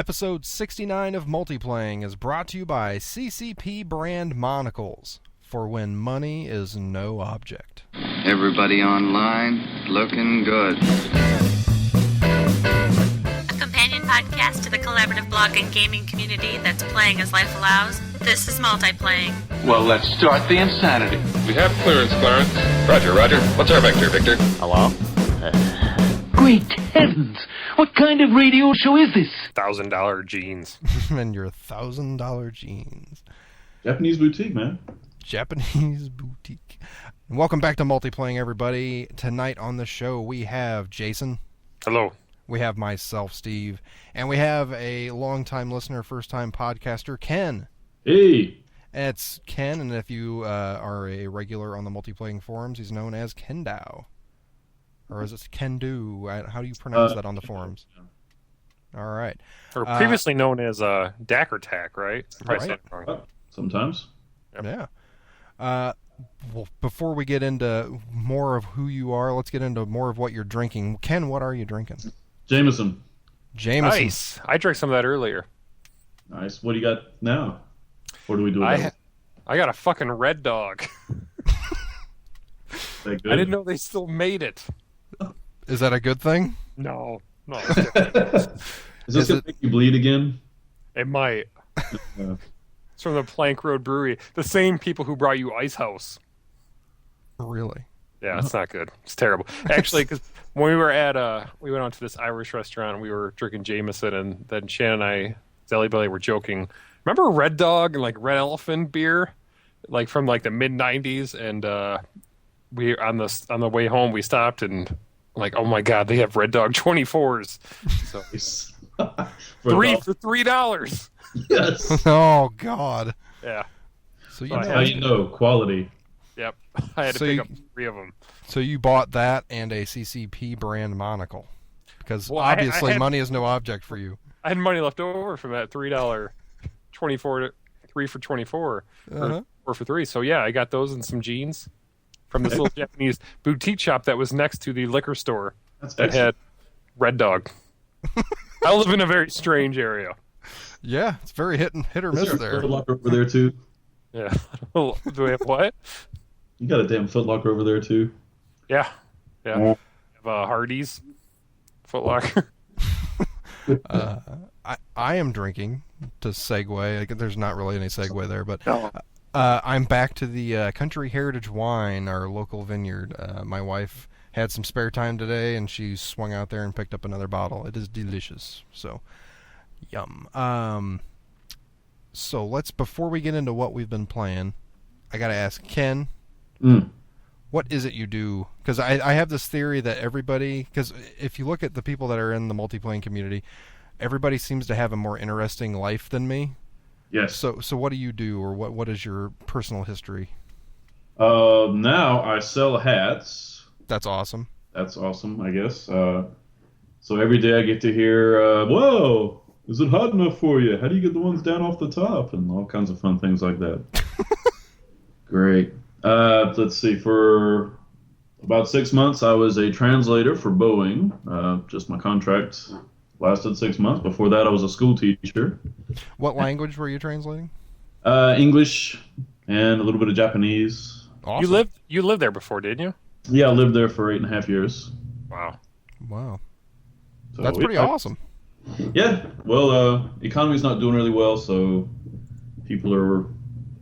Episode 69 of Multiplaying is brought to you by CCP brand monocles, for when money is no object. Everybody online, looking good. A companion podcast to the collaborative blog and gaming community that's playing as life allows. This is Multiplaying. Well, let's start the insanity. We have clearance, Clarence. Roger. What's our vector, Victor? Hello? Great heavens! What kind of radio show is this? $1,000 jeans. And your $1,000 jeans. Japanese boutique, man. Japanese boutique. And welcome back to Multiplaying, everybody. Tonight on the show, we have Jason. Hello. We have myself, Steve. And we have a long-time listener, first-time podcaster, Ken. Hey! It's Ken, and if you are a regular on the Multiplaying forums, he's known as Kendao. Or is it Kendu? How do you pronounce that on the forums? All right. Or previously known as Dackertack, right? Right. Sometimes. Yep. Yeah. Well, before we get into more of who you are, let's get into more of what you're drinking. Ken, what are you drinking? Jameson. Nice. I drank some of that earlier. Nice. What do you got now? What do we do with that? I got a fucking Red Dog. Is that good? I didn't know they still made it. Is that a good thing? No. Is this going to make you bleed again? It might. It's from the Plank Road Brewery. The same people who brought you Ice House. Really? Yeah, it's not good. It's terrible. Actually, because when we were we went on to this Irish restaurant, and we were drinking Jameson, and then Shannon and I, Zelly Belly, were joking. Remember Red Dog and like Red Elephant beer, like from like the mid '90s, and we on the way home we stopped and like, oh my god, they have Red Dog 24s. So three for $3. Yes. Oh God. Yeah. So you know, How you know quality? Yep. I had to pick up 3 of them. So you bought that and a CCP brand monocle, because Well, obviously I had, money is no object for you. I had money left over from that $3 24 3 for 24 or 4 for 3. So yeah, I got those and some jeans from this little Japanese boutique shop that was next to the liquor store that had Red Dog. I live in a very strange area. Yeah, it's very hit or miss there. Foot Locker over there too. Yeah. Do we have what? You got a damn Foot Locker over there too. Yeah. We have Hardee's, Foot Locker. I am drinking, to segue. There's not really any segue there, but I'm back to the Country Heritage Wine, our local vineyard. My wife had some spare time today, and she swung out there and picked up another bottle. It is delicious. So, yum. So before we get into what we've been playing, I gotta ask Ken, what is it you do? Because I have this theory that everybody, because if you look at the people that are in the multiplaying community, everybody seems to have a more interesting life than me. Yes. So what do you do, or what is your personal history? Now I sell hats. That's awesome. That's awesome, I guess. So every day I get to hear, whoa, is it hot enough for you? How do you get the ones down off the top? And all kinds of fun things like that. Great. Let's see. For about 6 months, I was a translator for Boeing. Just my contract lasted 6 months. Before that, I was a school teacher. What language were you translating? English and a little bit of Japanese. Awesome. You lived there before, didn't you? Yeah, I lived there for 8.5 years. Wow. So, That's pretty awesome. Yeah. Well, economy's not doing really well, so people are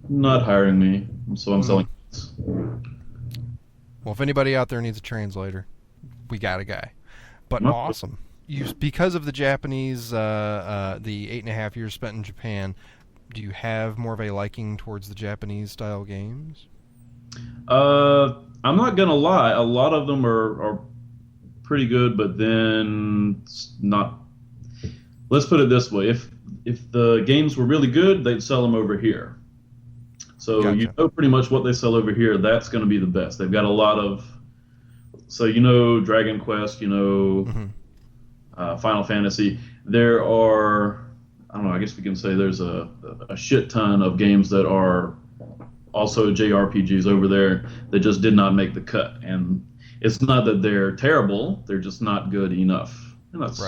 not hiring me. So I'm selling hats. Well, if anybody out there needs a translator, we got a guy. But awesome. Because of the Japanese, the 8.5 years spent in Japan, do you have more of a liking towards the Japanese style games? I'm not gonna lie. A lot of them are pretty good, but then not. Let's put it this way: if the games were really good, they'd sell them over here. So Gotcha. You know pretty much what they sell over here. That's going to be the best. They've got a lot of. So you know Dragon Quest, you know. Final Fantasy. There are, I don't know, I guess we can say there's a shit ton of games that are also JRPGs over there that just did not make the cut. And it's not that they're terrible, they're just not good enough. And that's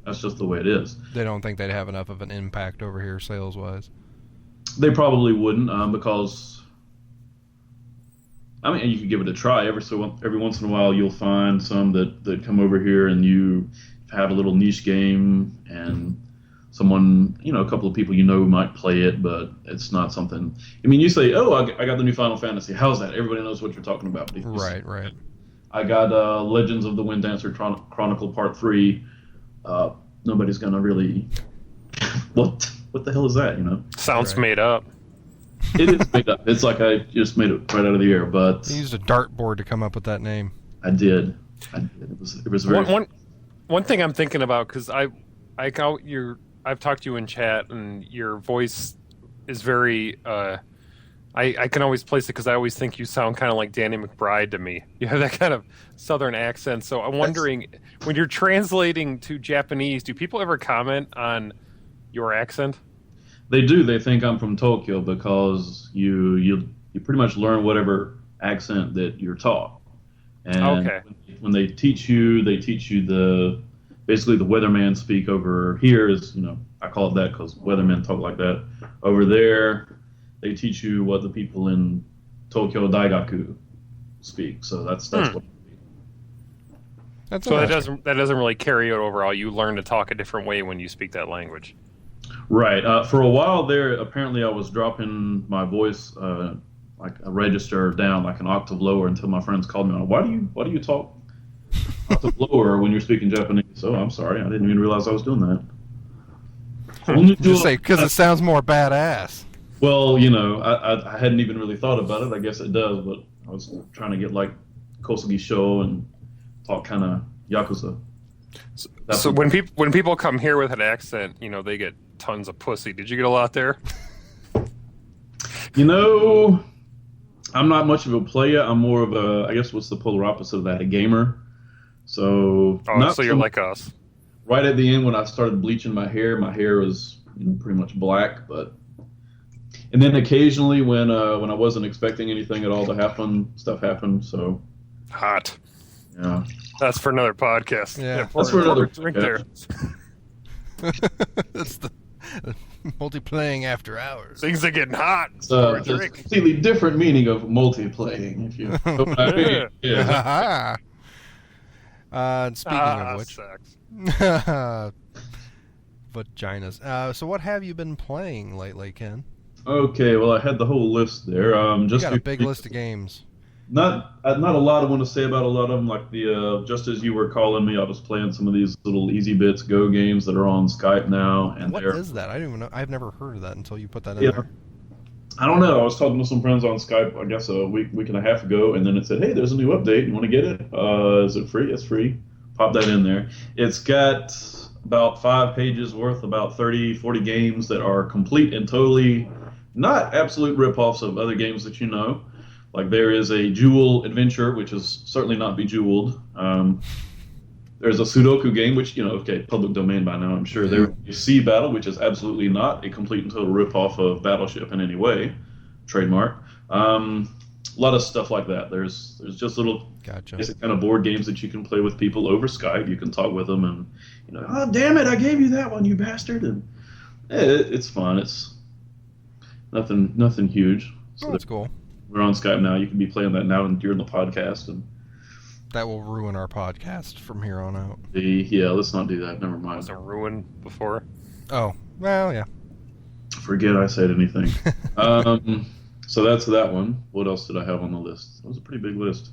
That's just the way it is. They don't think they'd have enough of an impact over here sales-wise. They probably wouldn't, because I mean, you could give it a try. Every once in a while, you'll find some that come over here, and you have a little niche game, and someone, a couple of people might play it, but it's not something. I mean, you say, "Oh, I got the new Final Fantasy." How's that? Everybody knows what you're talking about. Right. I got Legends of the Wind Dancer Chronicle Part 3. Nobody's gonna really. What the hell is that? Sounds made up. It is made up. It's like I just made it right out of the air. But You used a dartboard to come up with that name. I did. It was very. One thing I'm thinking about, because I've talked to you in chat, and your voice is very. I can always place it because I always think you sound kind of like Danny McBride to me. You have that kind of southern accent. So I'm wondering, when you're translating to Japanese, do people ever comment on your accent? They do. They think I'm from Tokyo because you pretty much learn whatever accent that you're taught. And when they teach you basically the weatherman speak over here is, I call it that because weathermen talk like that. Over there, they teach you what the people in Tokyo Daigaku speak. So that's what. So that doesn't really carry it overall. You learn to talk a different way when you speak that language. Right. For a while there, apparently I was dropping my voice like a register down, like an octave lower, until my friends called me on, why do you talk octave lower when you're speaking Japanese? Oh, I'm sorry. I didn't even realize I was doing that. Just say, because it sounds more badass. Well, I hadn't even really thought about it. I guess it does, but I was trying to get like Kosugi Sho and talk kind of Yakuza. So when people come here with an accent, they get tons of pussy. Did you get a lot there? I'm not much of a player. I'm more of I guess what's the polar opposite of that, a gamer. So so you're like us. Right at the end when I started bleaching my hair was pretty much black, and then occasionally when I wasn't expecting anything at all to happen, stuff happened. So hot. Yeah. That's for another podcast. Yeah, that's for another drink there. That's the multiplaying after hours. Things are getting hot. It's a completely different meaning of multiplaying, if you know what I mean. Yeah. Speaking of which, vaginas. So what have you been playing lately, Ken? Okay, well, I had the whole list there. You got a big list of games. Not a lot I want to say about a lot of them. Like just as you were calling me, I was playing some of these little Easy Bits Go games that are on Skype now. And what is that? I don't even know. I've never heard of that until you put that in there. I don't know. I was talking to some friends on Skype, I guess a week and a half ago, and then it said, "Hey, there's a new update. You want to get it? Is it free? It's free. Pop that in there." It's got about 5 pages worth, about 30, 40 games that are complete and totally not absolute rip-offs of other games that you know. Like there is a Jewel Adventure, which is certainly not Bejeweled. There's a Sudoku game, which, public domain by now, I'm sure. Yeah. There's a Sea Battle, which is absolutely not a complete and total rip-off of Battleship in any way. Trademark. A lot of stuff like that. There's just little basic kind of board games that you can play with people over Skype. You can talk with them and, oh, damn it, I gave you that one, you bastard. And it's fun. It's nothing huge. So that's cool. We're on Skype now. You can be playing that now during the podcast. And that will ruin our podcast from here on out. Yeah, let's not do that. Never mind. Was it ruined before? Oh, well, yeah. Forget I said anything. So that's that one. What else did I have on the list? That was a pretty big list.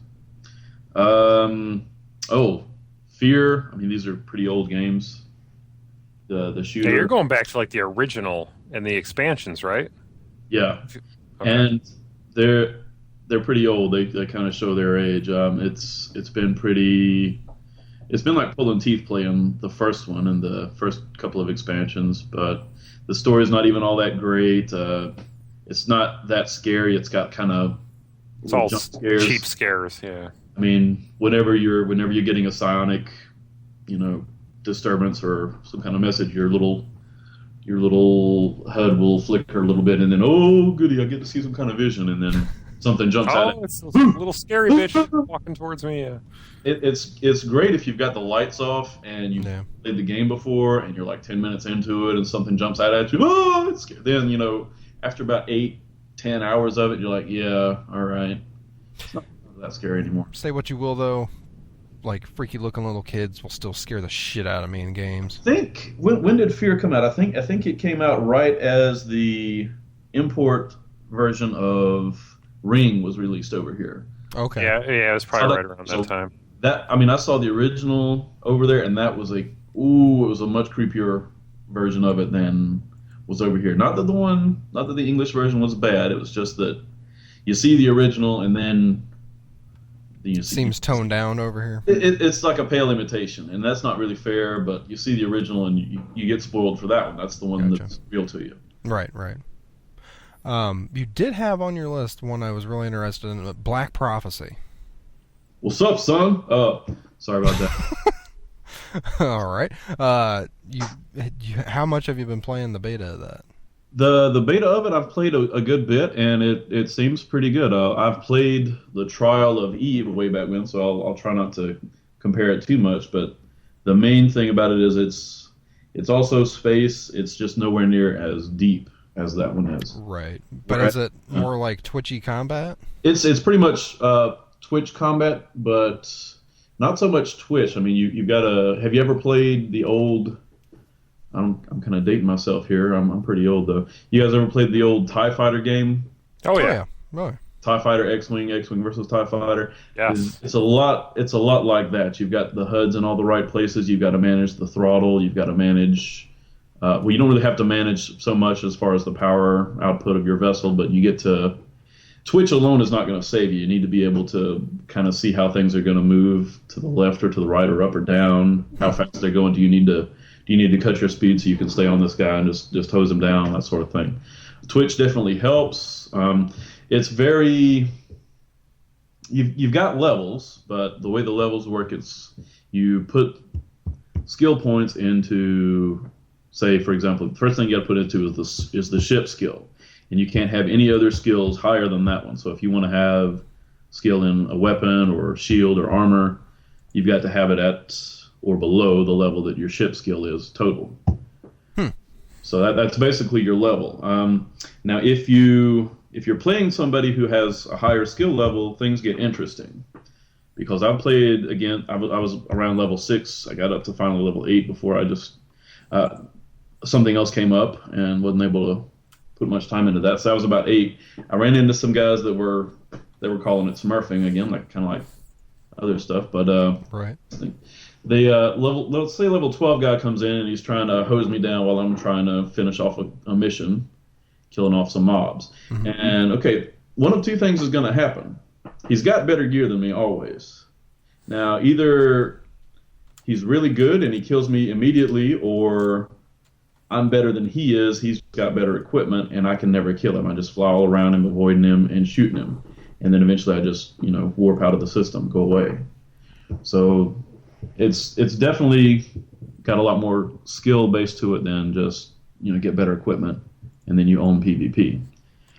Fear. I mean, these are pretty old games. The shooter. Yeah, you're going back to like the original and the expansions, right? Yeah. Okay. And they're pretty old. They kind of show their age. It's been like pulling teeth playing the first one and the first couple of expansions, but the story's not even all that great. It's not that scary. It's got kind of all jump scares. Cheap scares. Yeah. I mean, whenever you're getting a psionic, disturbance or some kind of message, your little HUD will flicker a little bit, and then, oh goody, I get to see some kind of vision, and then something jumps out. Oh, it's a little scary bitch walking towards me. Yeah. It's great if you've got the lights off and you've played the game before and you're like 10 minutes into it and something jumps out at you. Oh, it's scary. Then, you know, after about 8-10 hours of it, you're like, yeah, all right. It's not that scary anymore. Say what you will, though, like freaky looking little kids will still scare the shit out of me in games. I think when did Fear come out? I think it came out right as the import version of Ring was released over here. Okay. Yeah, it was probably right around that time. I saw the original over there, and that was it was a much creepier version of it than was over here. Not that the English version was bad. It was just that you see the original, and then seems toned down over here. It's like a pale imitation, and that's not really fair. But you see the original, and you get spoiled for that one. That's the one that's real to you. Right. You did have on your list one I was really interested in, Black Prophecy. What's up, son? Sorry about that. All right. How much have you been playing the beta of that? The beta of it, I've played a good bit, and it seems pretty good. I've played the Trial of Eve way back when, so I'll try not to compare it too much. But the main thing about it is it's also space. It's just nowhere near as deep as that one is. Right. But is it more like twitchy combat? It's pretty much Twitch combat, but not so much Twitch. I mean, you've got have you ever played the old? I'm kind of dating myself here. I'm pretty old though. You guys ever played the old TIE Fighter game? Oh yeah. Really? TIE Fighter, X-Wing versus TIE Fighter. Yes. It's a lot like that. You've got the HUDs in all the right places. You've got to manage the throttle. You've got to manage. You don't really have to manage so much as far as the power output of your vessel, but you get to. Twitch alone is not going to save you. You need to be able to kind of see how things are going to move to the left or to the right or up or down. How fast they're going. Do you need to cut your speed so you can stay on this guy and just hose him down, that sort of thing. Twitch definitely helps. It's very. You've got levels, but the way the levels work, it's you put skill points into. Say, for example, the first thing you got to put into is the ship skill. And you can't have any other skills higher than that one. So if you want to have skill in a weapon or shield or armor, you've got to have it at or below the level that your ship skill is total. So that's basically your level. Now, if you're playing somebody who has a higher skill level, things get interesting. Because I played, again, I was around level 6. I got up to finally level 8 before I just... something else came up and wasn't able to put much time into that. So I was about 8. I ran into some guys that were calling it smurfing again, kind of like other stuff. But right. Let's say level 12 guy comes in and he's trying to hose me down while I'm trying to finish off a mission, killing off some mobs. Mm-hmm. And okay, one of two things is going to happen. He's got better gear than me always. Now either he's really good and he kills me immediately, or I'm better than he is. He's got better equipment, and I can never kill him. I just fly all around him, avoiding him and shooting him, and then eventually I just warp out of the system, go away. So it's definitely got a lot more skill based to it than just get better equipment and then you own PvP.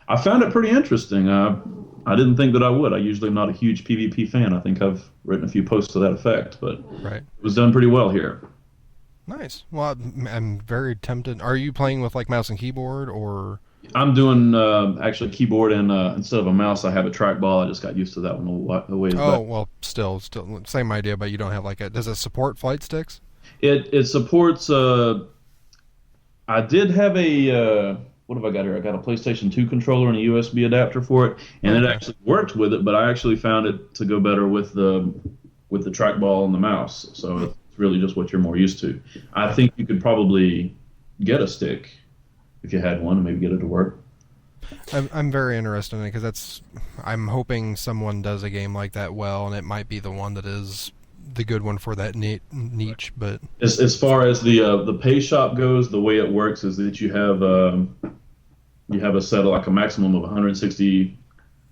I found it pretty interesting. I didn't think that I would. I usually am not a huge PvP fan. I think I've written a few posts to that effect, but It was done pretty well here. Nice. Well, I'm very tempted. Are you playing with like mouse and keyboard, or? I'm doing actually keyboard and instead of a mouse, I have a trackball. I just got used to that one a ways back. Oh well, still same idea, but you don't have like does it support flight sticks? It supports. I did have a. What have I got here? I got a PlayStation 2 controller and a USB adapter for it, and it actually worked with it. But I actually found it to go better with the trackball and the mouse. So it's really just what you're more used to. I think you could probably get a stick if you had one and maybe get it to work. I'm very interested in it because I'm hoping someone does a game like that well, and it might be the one that is the good one for that niche. But as far as the pay shop goes, the way it works is that you have a set of like a maximum of 160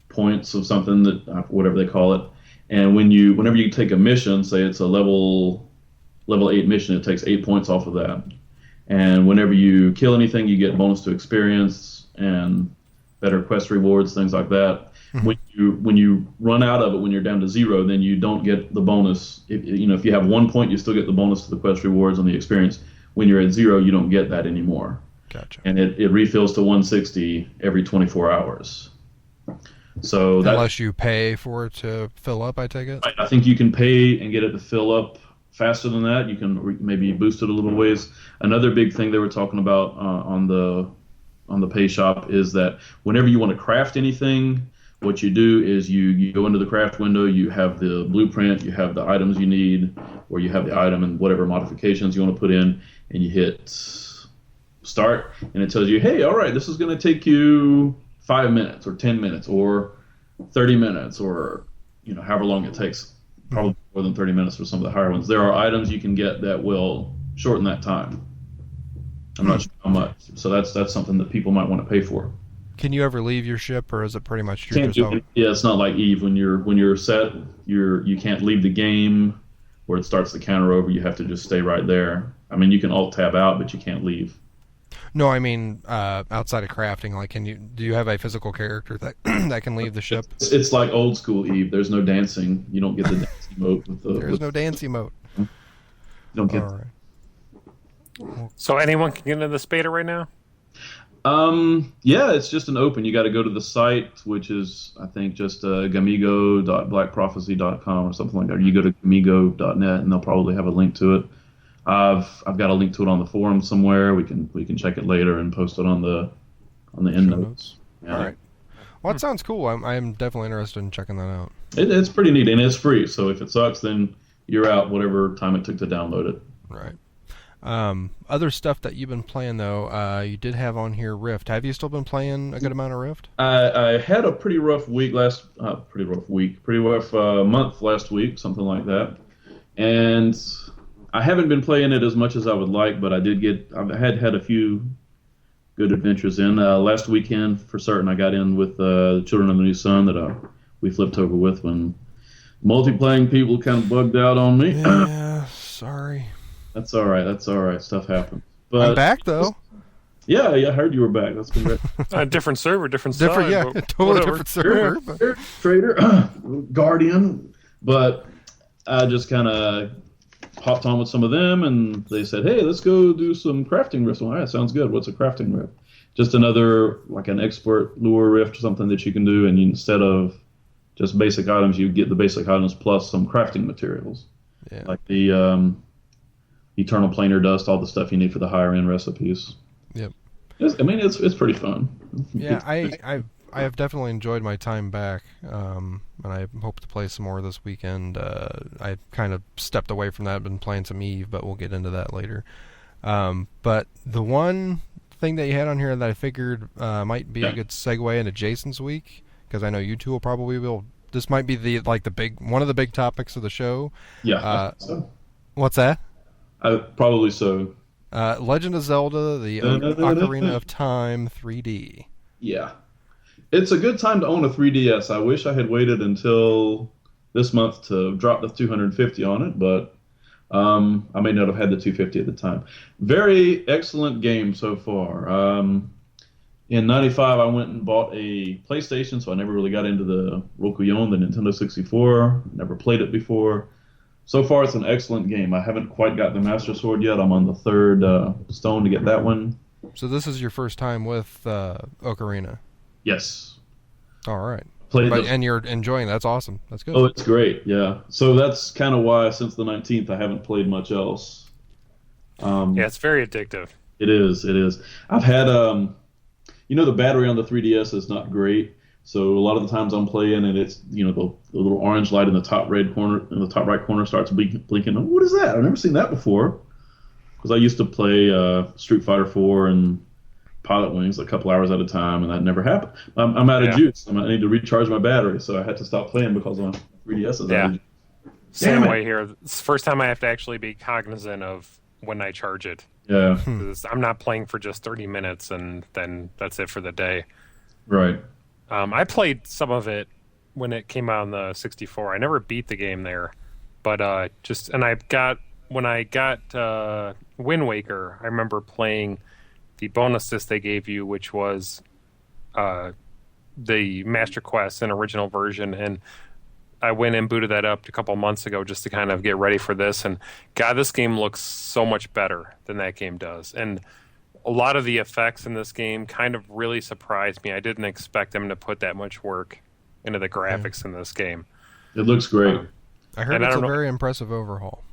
points of something, that whatever they call it, and whenever you take a mission, say it's a level 8 mission, it takes 8 points off of that. And whenever you kill anything, you get bonus to experience and better quest rewards, things like that. when you run out of it, when you're down to 0, then you don't get the bonus. If you have 1 point, you still get the bonus to the quest rewards and the experience. When you're at 0, you don't get that anymore. Gotcha. And it refills to 160 every 24 hours. So unless you pay for it to fill up, I take it. I think you can pay and get it to fill up faster than that. You can maybe boost it a little ways. Another big thing they were talking about on the pay shop is that whenever you want to craft anything, what you do is you go into the craft window, you have the blueprint, you have the items you need, or you have the item and whatever modifications you want to put in, and you hit start, and it tells you, hey, all right, this is going to take you 5 minutes or 10 minutes or 30 minutes or however long it takes. Probably more than 30 minutes for some of the higher ones. There are items you can get that will shorten that time. I'm not sure how much. So that's something that people might want to pay for. Can you ever leave your ship, or is it pretty much you're just out? Yeah, it's not like Eve. When you're set, you can't leave the game where it starts the counter over. You have to just stay right there. I mean, you can alt tab out, but you can't leave. No, I mean outside of crafting. Like, do you have a physical character that that can leave the ship? It's like old school Eve. There's no dancing. You don't get the dance emote with the. There's no dance emote. You don't get. All right. So anyone can get into this beta right now? Yeah, it's just an open. You got to go to the site, which is I think just gamigo.blackprophecy.com or something like that. Or you go to gamigo.net and they'll probably have a link to it. I've got a link to it on the forum somewhere. We can check it later and post it on the end notes. Yeah. All right. Well, that sounds cool. I'm definitely interested in checking that out. It's pretty neat, and it's free. So if it sucks, then you're out whatever time it took to download it. Right. Other stuff that you've been playing though, you did have on here Rift. Have you still been playing a good amount of Rift? I had a pretty rough month last week, something like that, and I haven't been playing it as much as I would like, but I had a few good adventures in. Last weekend, for certain, I got in with the Children of the New Sun that we flipped over with when multiplaying people kind of bugged out on me. Yeah, sorry. That's all right. Stuff happens. But I'm back though. Yeah, I heard you were back. That's been great. Different server, different side. Yeah, totally whatever. different server. Trader, Guardian, but I just kind of hopped on with some of them, and they said, "Hey, let's go do some crafting rift." Well, all right, sounds good. What's a crafting rift? Just another like an expert lure rift, something that you can do, and instead of just basic items, you get the basic items plus some crafting materials, like the Eternal Planar Dust, all the stuff you need for the higher end recipes. Yep. It's pretty fun. Yeah, I have definitely enjoyed my time back, and I hope to play some more this weekend. I kind of stepped away from that, been playing some Eve, but we'll get into that later. But the one thing that you had on here that I figured might be a good segue into Jason's week, because I know you two will probably this might be one of the big topics of the show. Yeah. So. What's that? Probably so. Legend of Zelda: The Ocarina of Time 3D. Yeah. It's a good time to own a 3DS. I wish I had waited until this month to drop the 250 on it, but I may not have had the 250 at the time. Very excellent game so far. In 95, I went and bought a PlayStation, so I never really got into the Rokuyon, the Nintendo 64. Never played it before. So far, it's an excellent game. I haven't quite got the Master Sword yet. I'm on the third stone to get that one. So this is your first time with Ocarina? Yes. All right. And you're enjoying it. That's awesome. That's good. Oh, it's great, yeah. So that's kind of why, since the 19th, I haven't played much else. It's very addictive. It is. I've had, the battery on the 3DS is not great. So a lot of the times I'm playing and it's, the little orange light in the top right corner starts blinking. Oh, what is that? I've never seen that before. Because I used to play Street Fighter 4 and Pilot Wings a couple hours at a time, and that never happened. I'm out of juice. I need to recharge my battery, so I had to stop playing because my 3DS is out of juice. Same way here. It's the first time I have to actually be cognizant of when I charge it. Yeah. I'm not playing for just 30 minutes, and then that's it for the day. Right. I played some of it when it came out on the 64. I never beat the game there, but when I got Wind Waker, I remember playing the bonus disc they gave you, which was the Master Quest and original version, and I went and booted that up a couple months ago just to kind of get ready for this. And God, this game looks so much better than that game does. And a lot of the effects in this game kind of really surprised me. I didn't expect them to put that much work into the graphics in this game. It looks great. I heard it's a very impressive overhaul.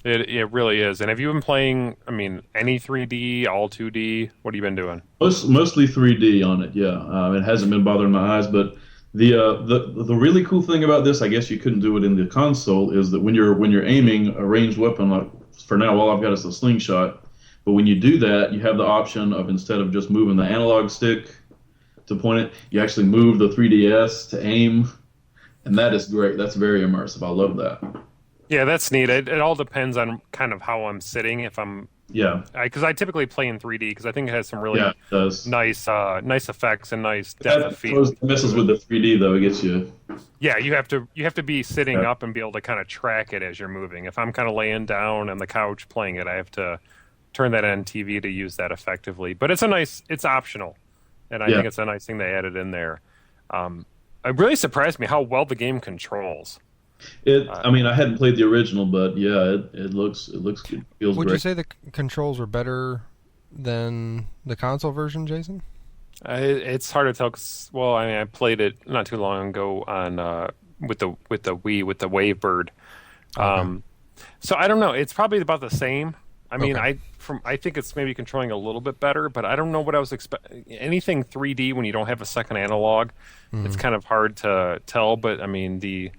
It really is. And have you been playing, I mean, any 3D, all 2D? What have you been doing? Mostly 3D on it, yeah. It hasn't been bothering my eyes, but the really cool thing about this, I guess you couldn't do it in the console, is that when you're aiming a ranged weapon, like for now all I've got is the slingshot, but when you do that, you have the option of, instead of just moving the analog stick to point it, you actually move the 3DS to aim, and that is great. That's very immersive. I love that. Yeah, that's neat. It all depends on kind of how I'm sitting. If I'm because I typically play in 3D because I think it has some really nice effects and nice depth of field. It messes with the 3D though. It gets you. Yeah, you have to be sitting up and be able to kind of track it as you're moving. If I'm kind of laying down on the couch playing it, I have to turn that on TV to use that effectively. But it's optional, and I think it's a nice thing they added in there. It really surprised me how well the game controls. I mean, I hadn't played the original, but yeah, it looks good. Feels Would great. you say the controls were better than the console version, Jason? It's hard to tell. Well, I mean, I played it not too long ago on with the Wii with the Wavebird. So I don't know. It's probably about the same. I mean, I think it's maybe controlling a little bit better, but I don't know what I was expecting. Anything 3D when you don't have a second analog, it's kind of hard to tell. But I mean, the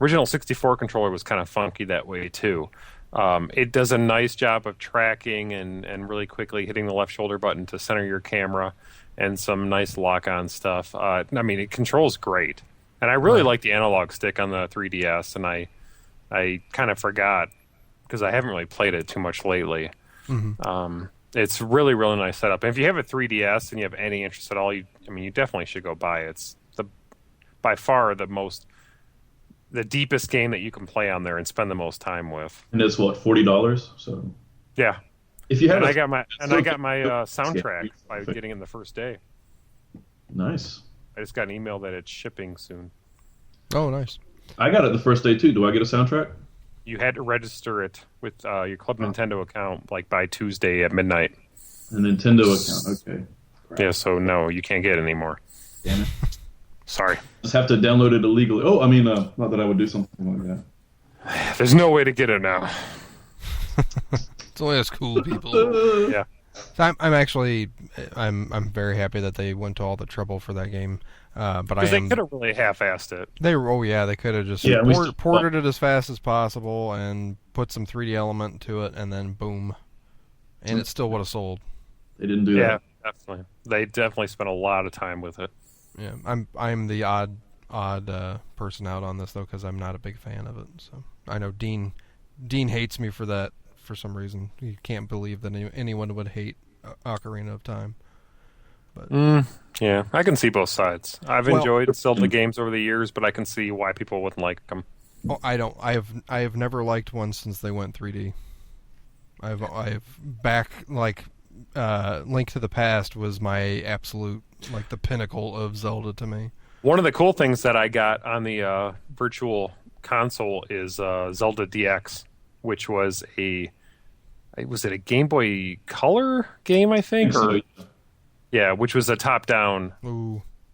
original 64 controller was kind of funky that way too. It does a nice job of tracking and really quickly hitting the left shoulder button to center your camera, and some nice lock-on stuff. I mean, it controls great, and I really like the analog stick on the 3DS, and I kind of forgot because I haven't really played it too much lately. It's really, really nice setup. And if you have a 3DS and you have any interest at all, you definitely should go buy it. It's by far the deepest game that you can play on there and spend the most time with. And it's what, $40? So yeah. If you have, I got my soundtrack by getting in the first day. Nice. I just got an email that it's shipping soon. Oh, nice. I got it the first day too. Do I get a soundtrack? You had to register it with your Club Nintendo account like by Tuesday at midnight. A Nintendo account, okay. Yeah, so no, you can't get it anymore. Damn it. Sorry. Just have to download it illegally. Oh, I mean, not that I would do something like that. There's no way to get it now. It's only us cool people. Yeah. I'm very happy that they went to all the trouble for that game. But because they could have really half-assed it. They could have just ported it as fast as possible and put some 3D element to it, and then boom, and it still would have sold. They didn't do that. Yeah, definitely. They definitely spent a lot of time with it. Yeah, I'm the odd person out on this though, because I'm not a big fan of it. So I know Dean hates me for that for some reason. He can't believe that anyone would hate Ocarina of Time. But yeah, I can see both sides. I've enjoyed Zelda games over the years, but I can see why people wouldn't like them. Oh, I don't. I have never liked one since they went 3D. I've back like Link to the Past was my absolute like the pinnacle of Zelda to me. One of the cool things that I got on the virtual console is Zelda DX, which was a Game Boy Color game, I think, yeah, which was a top-down,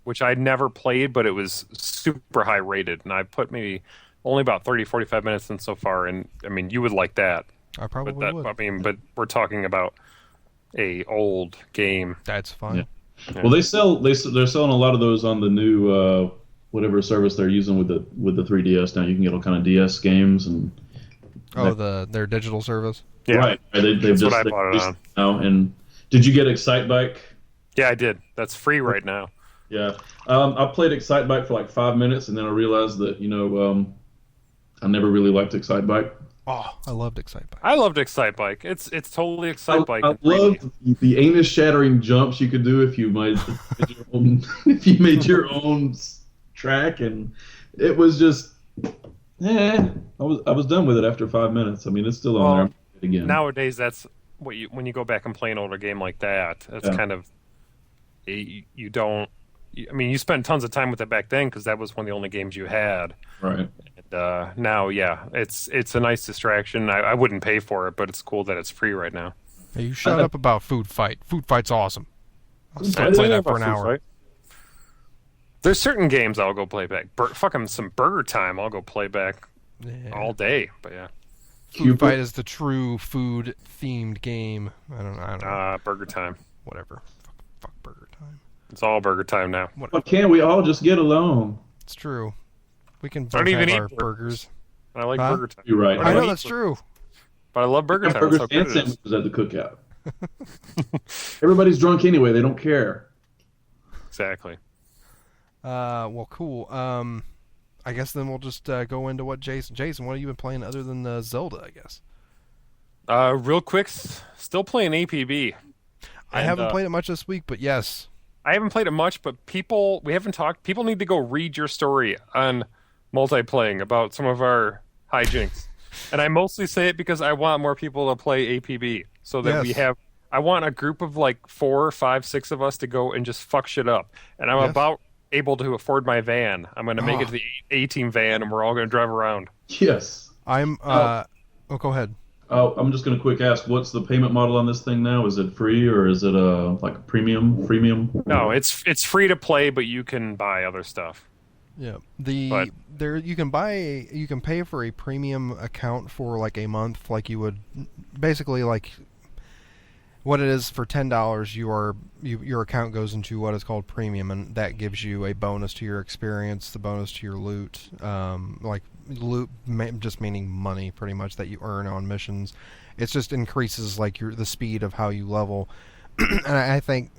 which I'd never played, but it was super high-rated, and I put maybe only about 30, 45 minutes in so far, and, I mean, you would like that. I probably would. I mean, but we're talking about a old game. That's fine. Yeah. Yeah. Well, they're selling a lot of those on the new whatever service they're using with the 3DS now. You can get all kind of DS games and their digital service. Yeah, right. That's what I bought it on. Now. And did you get Excitebike? Yeah, I did. That's free right now. Yeah, I played Excitebike for like 5 minutes, and then I realized that I never really liked Excitebike. Oh, I loved Excitebike. I loved Excitebike. It's totally Excitebike. I loved the anus-shattering jumps you could do if you made your own, if you made your own track, and it was just, I was done with it after 5 minutes. I mean, it's still on there again. Nowadays, that's when you go back and play an older game like that. It's kind of you don't I mean, you spent tons of time with it back then because that was one of the only games you had. Right. And now, yeah, it's a nice distraction. I wouldn't pay for it, but it's cool that it's free right now. Hey, you shut up about Food Fight. Food Fight's awesome. I'll Food still Fight play is that for Food an hour. Fight. There's certain games I'll go play back. Fucking some Burger Time, I'll go play back Yeah. all day. But yeah, Food Fight is the true food-themed game. I don't know. Burger Time. Whatever. Fuck Burger Time. It's all Burger Time now. But can't we all just get along? It's true. We can I both don't even have eat our burgers. I like Huh? Burger Time. You're right. I know eat that's true. But I love Burger Time. Burgers That's how and good it is. sandwiches at the cookout. Everybody's drunk anyway. They don't care. Exactly. Well, cool. I guess then we'll just go into what Jason, what have you been playing other than Zelda, I guess? Real quick, still playing APB. I haven't played it much this week, but yes. I haven't played it much, but we haven't talked. People need to go read your story on Multiplaying about some of our hijinks. And I mostly say it because I want more people to play APB so that we Yes. have. I want a group of like 4, 5, 6 of us to go and just fuck shit up. And I'm Yes. about able to afford my van. I'm going to make it to the A-team van, and we're all going to drive around. Yes. I'm. Oh, go ahead. I'm just going to quick ask, what's the payment model on this thing now? Is it free or is it like a freemium? No, it's free to play, but you can buy other stuff. Yeah. But- You can pay for a premium account for like a month, like you would basically like what it is for $10. Your account goes into what is called premium, and that gives you a bonus to your experience, the bonus to your loot, like loot just meaning money, pretty much, that you earn on missions. It just increases like the speed of how you level, and I think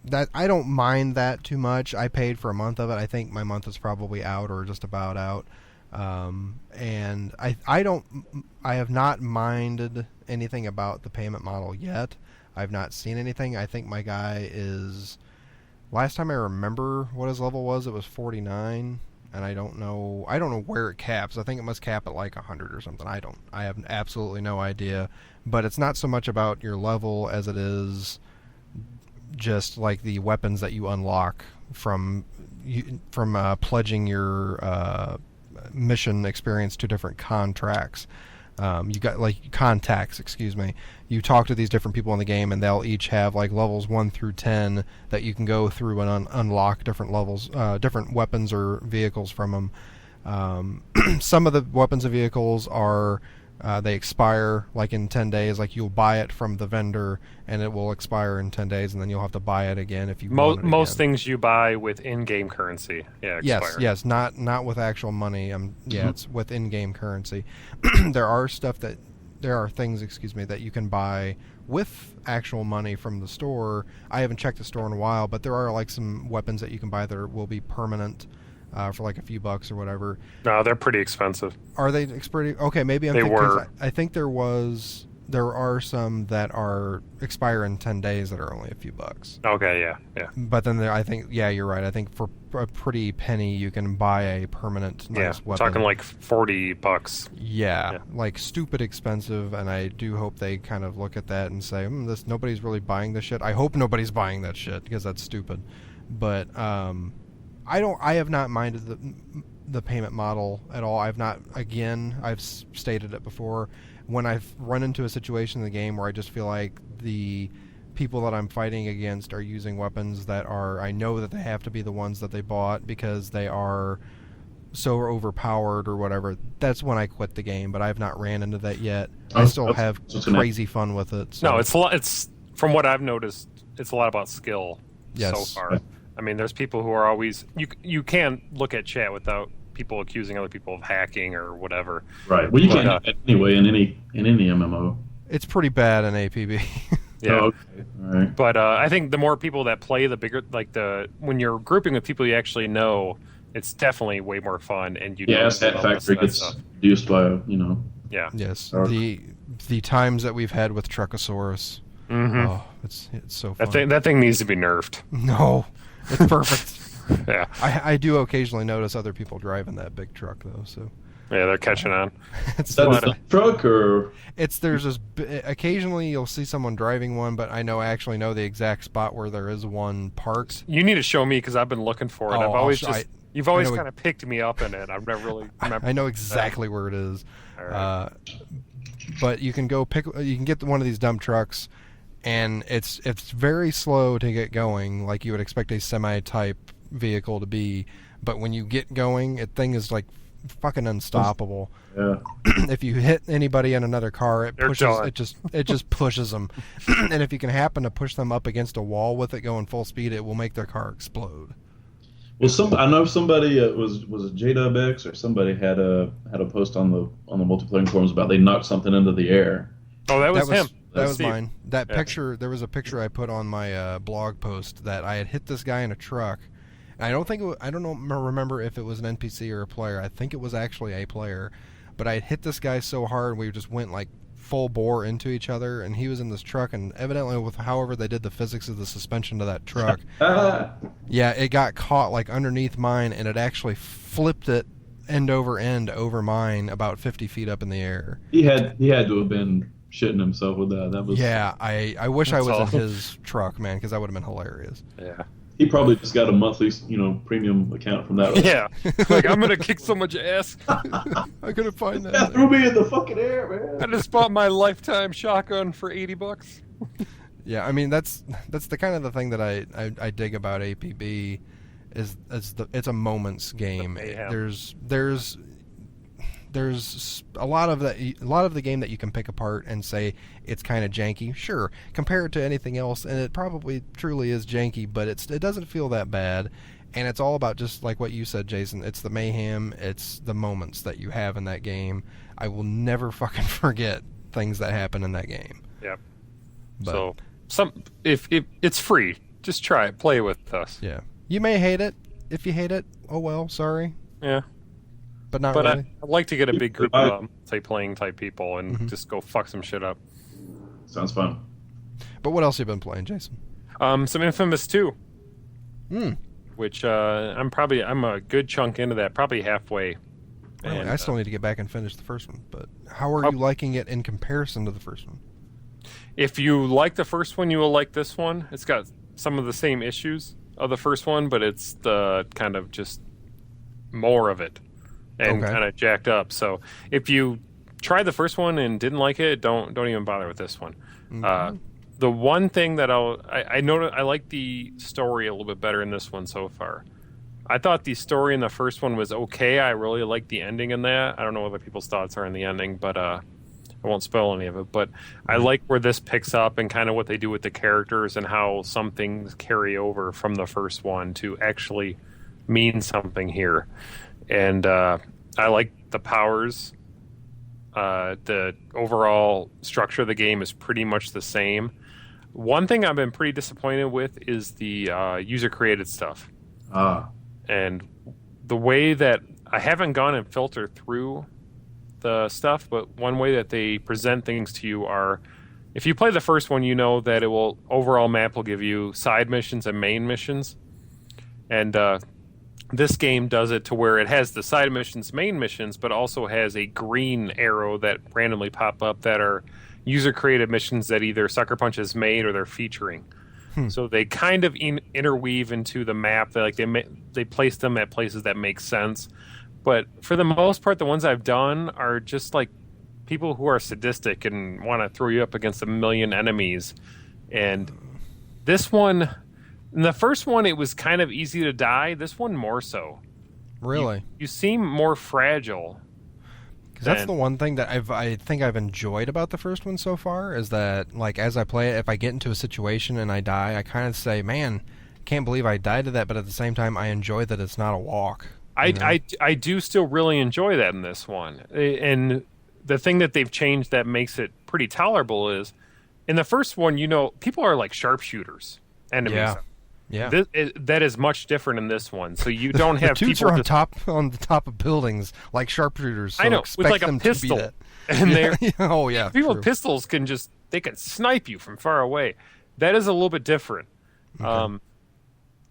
that I don't mind that too much. I paid for a month of it. I think my month is probably out or just about out. And I have not minded anything about the payment model yet. I've not seen anything. I think my guy is, last time I remember what his level was, it was 49, and I don't know where it caps. I think it must cap at like 100 or something. I have absolutely no idea. But it's not so much about your level as it is just like the weapons that you unlock from pledging your mission experience to different contracts. You got like contacts, excuse me. You talk to these different people in the game, and they'll each have like levels 1 through 10 that you can go through and unlock different levels, different weapons or vehicles from them. Some of the weapons and vehicles are they expire like in 10 days. Like you'll buy it from the vendor, and it will expire in 10 days, and then you'll have to buy it again if you want it Most again. things you buy with in-game currency, expire. Yes, not with actual money. It's with in-game currency. There are things, that you can buy with actual money from the store. I haven't checked the store in a while, but there are like some weapons that you can buy that will be permanent for like a few bucks or whatever. No, they're pretty expensive. Are they pretty? Okay, maybe I'm They thinking. 'Cause were. I think there are some that expire in 10 days that are only a few bucks. Okay, yeah. But then I think, you're right. I think for a pretty penny, you can buy a permanent nice weapon. Talking like $40. Yeah, like stupid expensive, and I do hope they kind of look at that and say, nobody's really buying this shit. I hope nobody's buying that shit, because that's stupid. But I have not minded the payment model at all. I've stated it before, when I've run into a situation in the game where I just feel like the people that I'm fighting against are using weapons that I know that they have to be the ones that they bought because they are so overpowered or whatever, that's when I quit the game. But I've not ran into that yet. I still have crazy fun with it. So. No, it's from what I've noticed, it's a lot about skill so far. I mean, there's people who are always you can't look at chat without people accusing other people of hacking or whatever. Right. Well, you can't do that anyway in any MMO. It's pretty bad in APB. Yeah. Oh, okay. All right. But I think the more people that play, the bigger, when you're grouping with people you actually know, it's definitely way more fun. And as that factory gets reduced by, Yeah. Yes. The times that we've had with Truckosaurus. Mm-hmm. Oh, it's so fun. That thing needs to be nerfed. No, it's perfect. Yeah. I do occasionally notice other people driving that big truck though. So. Yeah, they're catching on. It's That's the truck, or there's this. Occasionally, you'll see someone driving one, but I actually know the exact spot where there is one parked. You need to show me because I've been looking for it. Oh, You've always kind of picked me up in it. I've never really remembered. I know exactly where it is. All right. But you can go you can get one of these dump trucks, and it's very slow to get going, like you would expect a semi-type vehicle to be. But when you get going, thing is like fucking unstoppable. yeah. If you hit anybody in another car, it just pushes them. And if you can happen to push them up against a wall with it going full speed, it will make their car explode. Well, I know somebody was it JWX or somebody had a post on the multiplaying forums about they knocked something into the air. Oh, that was him. That was mine. That picture. There was a picture I put on my blog post that I had hit this guy in a truck. And I don't remember if it was an NPC or a player. I think it was actually a player, but I hit this guy so hard we just went like full bore into each other, and he was in this truck, and evidently with however they did the physics of the suspension to that truck, yeah, it got caught like underneath mine, and it actually flipped it end over end over mine about 50 feet up in the air. He had to have been shitting himself with that. That was I wish I was in his truck, man, because that would have been hilarious. Yeah. He probably just got a monthly, premium account from that. Yeah, like I'm gonna kick so much ass. I couldn't find that. Yeah, threw me in the fucking air, man. I just bought my lifetime shotgun for $80. Yeah, I mean that's the kind of the thing that I dig about APB is it's a moments game. There's a lot of the game that you can pick apart and say it's kind of janky. Sure, compare it to anything else, and it probably truly is janky, but it doesn't feel that bad. And it's all about, just like what you said, Jason. It's the mayhem. It's the moments that you have in that game. I will never fucking forget things that happen in that game. Yep. But, so if it's free, just try it. Play with us. Yeah. You may hate it. If you hate it, oh well. Sorry. Yeah. But not really. I'd like to get a big group of playing type people and just go fuck some shit up. Sounds fun. But what else have you been playing, Jason? Some Infamous 2. Which I'm a good chunk into that, probably halfway. Really? And, I still need to get back and finish the first one. But how are you liking it in comparison to the first one? If you like the first one, you will like this one. It's got some of the same issues of the first one, but it's the kind of just more of it. And kind of jacked up. So if you tried the first one and didn't like it, don't even bother with this one. Mm-hmm. The one thing that I noticed, I like the story a little bit better in this one so far. I thought the story in the first one was okay. I really liked the ending in that. I don't know what other people's thoughts are in the ending, but I won't spoil any of it. But I like where this picks up and kind of what they do with the characters and how some things carry over from the first one to actually mean something here. And I like the powers. The overall structure of the game is pretty much the same. One thing I've been pretty disappointed with is the user-created stuff. And the way that I haven't gone and filtered through the stuff, but one way that they present things to you are, if you play the first one, you know that overall map will give you side missions and main missions. And this game does it to where it has the side missions, main missions, but also has a green arrow that randomly pop up that are user-created missions that either Sucker Punch has made or they're featuring. So they kind of interweave into the map. They place them at places that make sense. But for the most part, the ones I've done are just like people who are sadistic and want to throw you up against a million enemies. And this one... In the first one, it was kind of easy to die. This one, more so. Really? You seem more fragile. Because that's the one thing that I think I've enjoyed about the first one so far, is that, like, as I play it, if I get into a situation and I die, I kind of say, man, can't believe I died to that, but at the same time, I enjoy that it's not a walk. I do still really enjoy that in this one. And the thing that they've changed that makes it pretty tolerable is, in the first one, people are like sharpshooters. Enemies. Yeah. Yeah, that is much different in this one. So you don't have the people are on the top of buildings like sharpshooters. So I know, expect with like them a pistol, to be and they're people true. with pistols can snipe you from far away. That is a little bit different. Okay.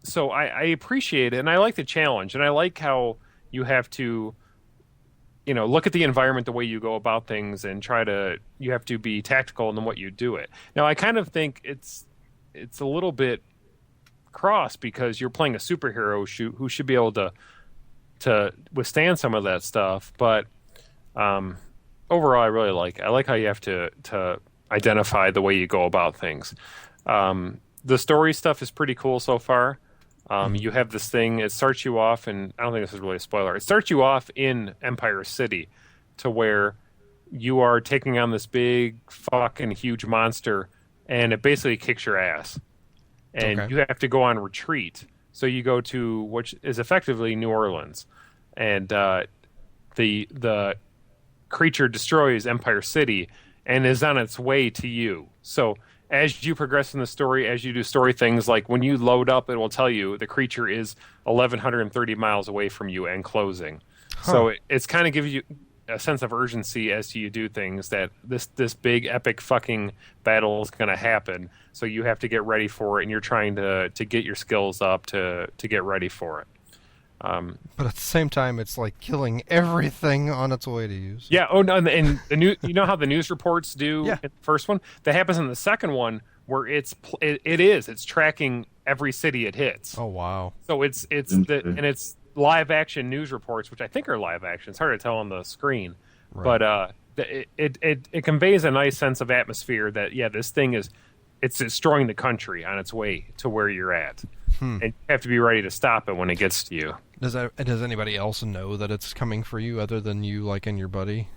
So I appreciate it, and I like the challenge, and I like how you have to look at the environment, the way you go about things, and you have to be tactical in what you do it. Now, I kind of think it's a little bit cross because you're playing a superhero who should be able to withstand some of that stuff. But overall, I really I like how you have to identify the way you go about things. The story stuff is pretty cool so far. You have this thing, it starts you off, and I don't think this is really a spoiler, it starts you off in Empire City to where you are taking on this big fucking huge monster, and it basically kicks your ass. And you have to go on retreat. So you go to, which is effectively New Orleans. And the creature destroys Empire City and is on its way to you. So as you progress in the story, as you do story things, like when you load up, it will tell you the creature is 1,130 miles away from you and closing. So it's kind of gives you a sense of urgency as you do things, that this big epic fucking battle is going to happen. So you have to get ready for it, and you're trying to get your skills up to get ready for it. But at the same time, it's like killing everything on its way to you. So. Yeah. Oh no. And the new, how the news reports do in the first one. That happens in the second one, where it's tracking every city it hits. Oh wow. So it's live action news reports, which I think are live action. It's hard to tell on the screen, right. But it conveys a nice sense of atmosphere that this thing it's destroying the country on its way to where you're at. And you have to be ready to stop it when it gets to you. Does anybody else know that it's coming for you other than you, like, and your buddy?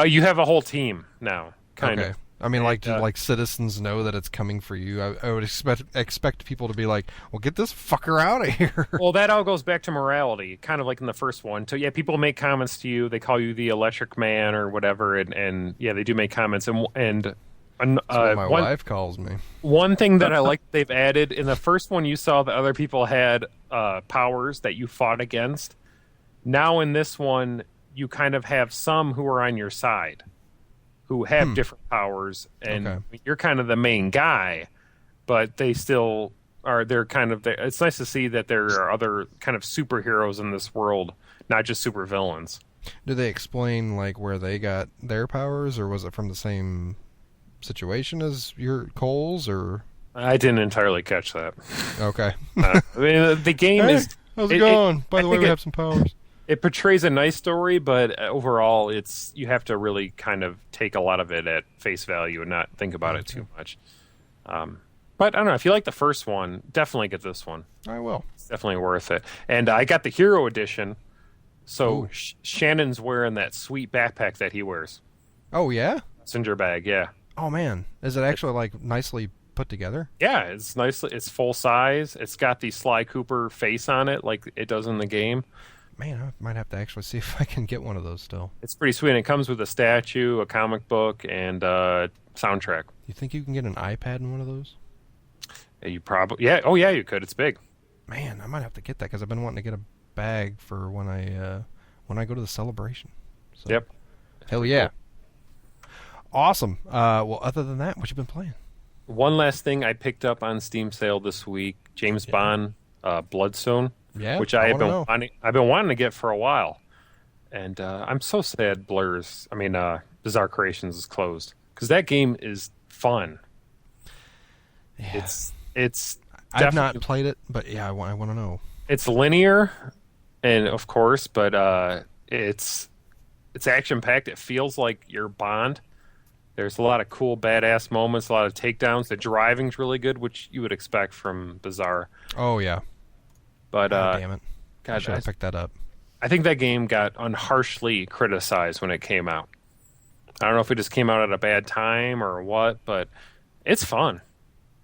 You have a whole team now, kind of. I mean, like citizens know that it's coming for you. I would expect people to be like, well, get this fucker out of here. Well, that all goes back to morality, kind of like in the first one. So, people make comments to you. They call you the Electric Man or whatever, and they do make comments. And that's what my wife calls me. One thing that I like they've added, in the first one you saw that other people had powers that you fought against. Now in this one, you kind of have some who are on your side, who have different powers, and you're kind of the main guy, but they still are. They're kind of. It's nice to see that there are other kind of superheroes in this world, not just supervillains. Do they explain like where they got their powers, or was it from the same situation as your Cole's, or? I didn't entirely catch that. Okay. I mean, the game is. How's it going? By the way, we have some powers. It portrays a nice story, but overall, you have to really kind of take a lot of it at face value and not think about it too much. But I don't know. If you like the first one, definitely get this one. I will. It's definitely worth it. And I got the Hero Edition, so Shannon's wearing that sweet backpack that he wears. Oh yeah. Messenger bag, yeah. Oh man, is it actually like nicely put together? Yeah, it's nicely. It's full size. It's got the Sly Cooper face on it, like it does in the game. Man, I might have to actually see if I can get one of those still. It's pretty sweet. And it comes with a statue, a comic book, and a soundtrack. You think you can get an iPad in one of those? You probably, yeah. Oh, yeah, you could. It's big. Man, I might have to get that because I've been wanting to get a bag for when I go to the celebration. So, yep. Hell yeah. Cool. Awesome. Well, other than that, what you been playing? One last thing I picked up on Steam sale this week: James Bond, Bloodstone. Yeah, which I've been wanting to get for a while, and I'm so sad. Bizarre Creations is closed because that game is fun. Yeah. It's. I've not played it, but yeah, I want to know. It's linear, and of course, but it's action packed. It feels like you're Bond. There's a lot of cool, badass moments, a lot of takedowns. The driving's really good, which you would expect from Bizarre. Oh yeah. But damn it! God, I should have picked that up. I think that game got unharshly criticized when it came out. I don't know if it just came out at a bad time or what, but it's fun.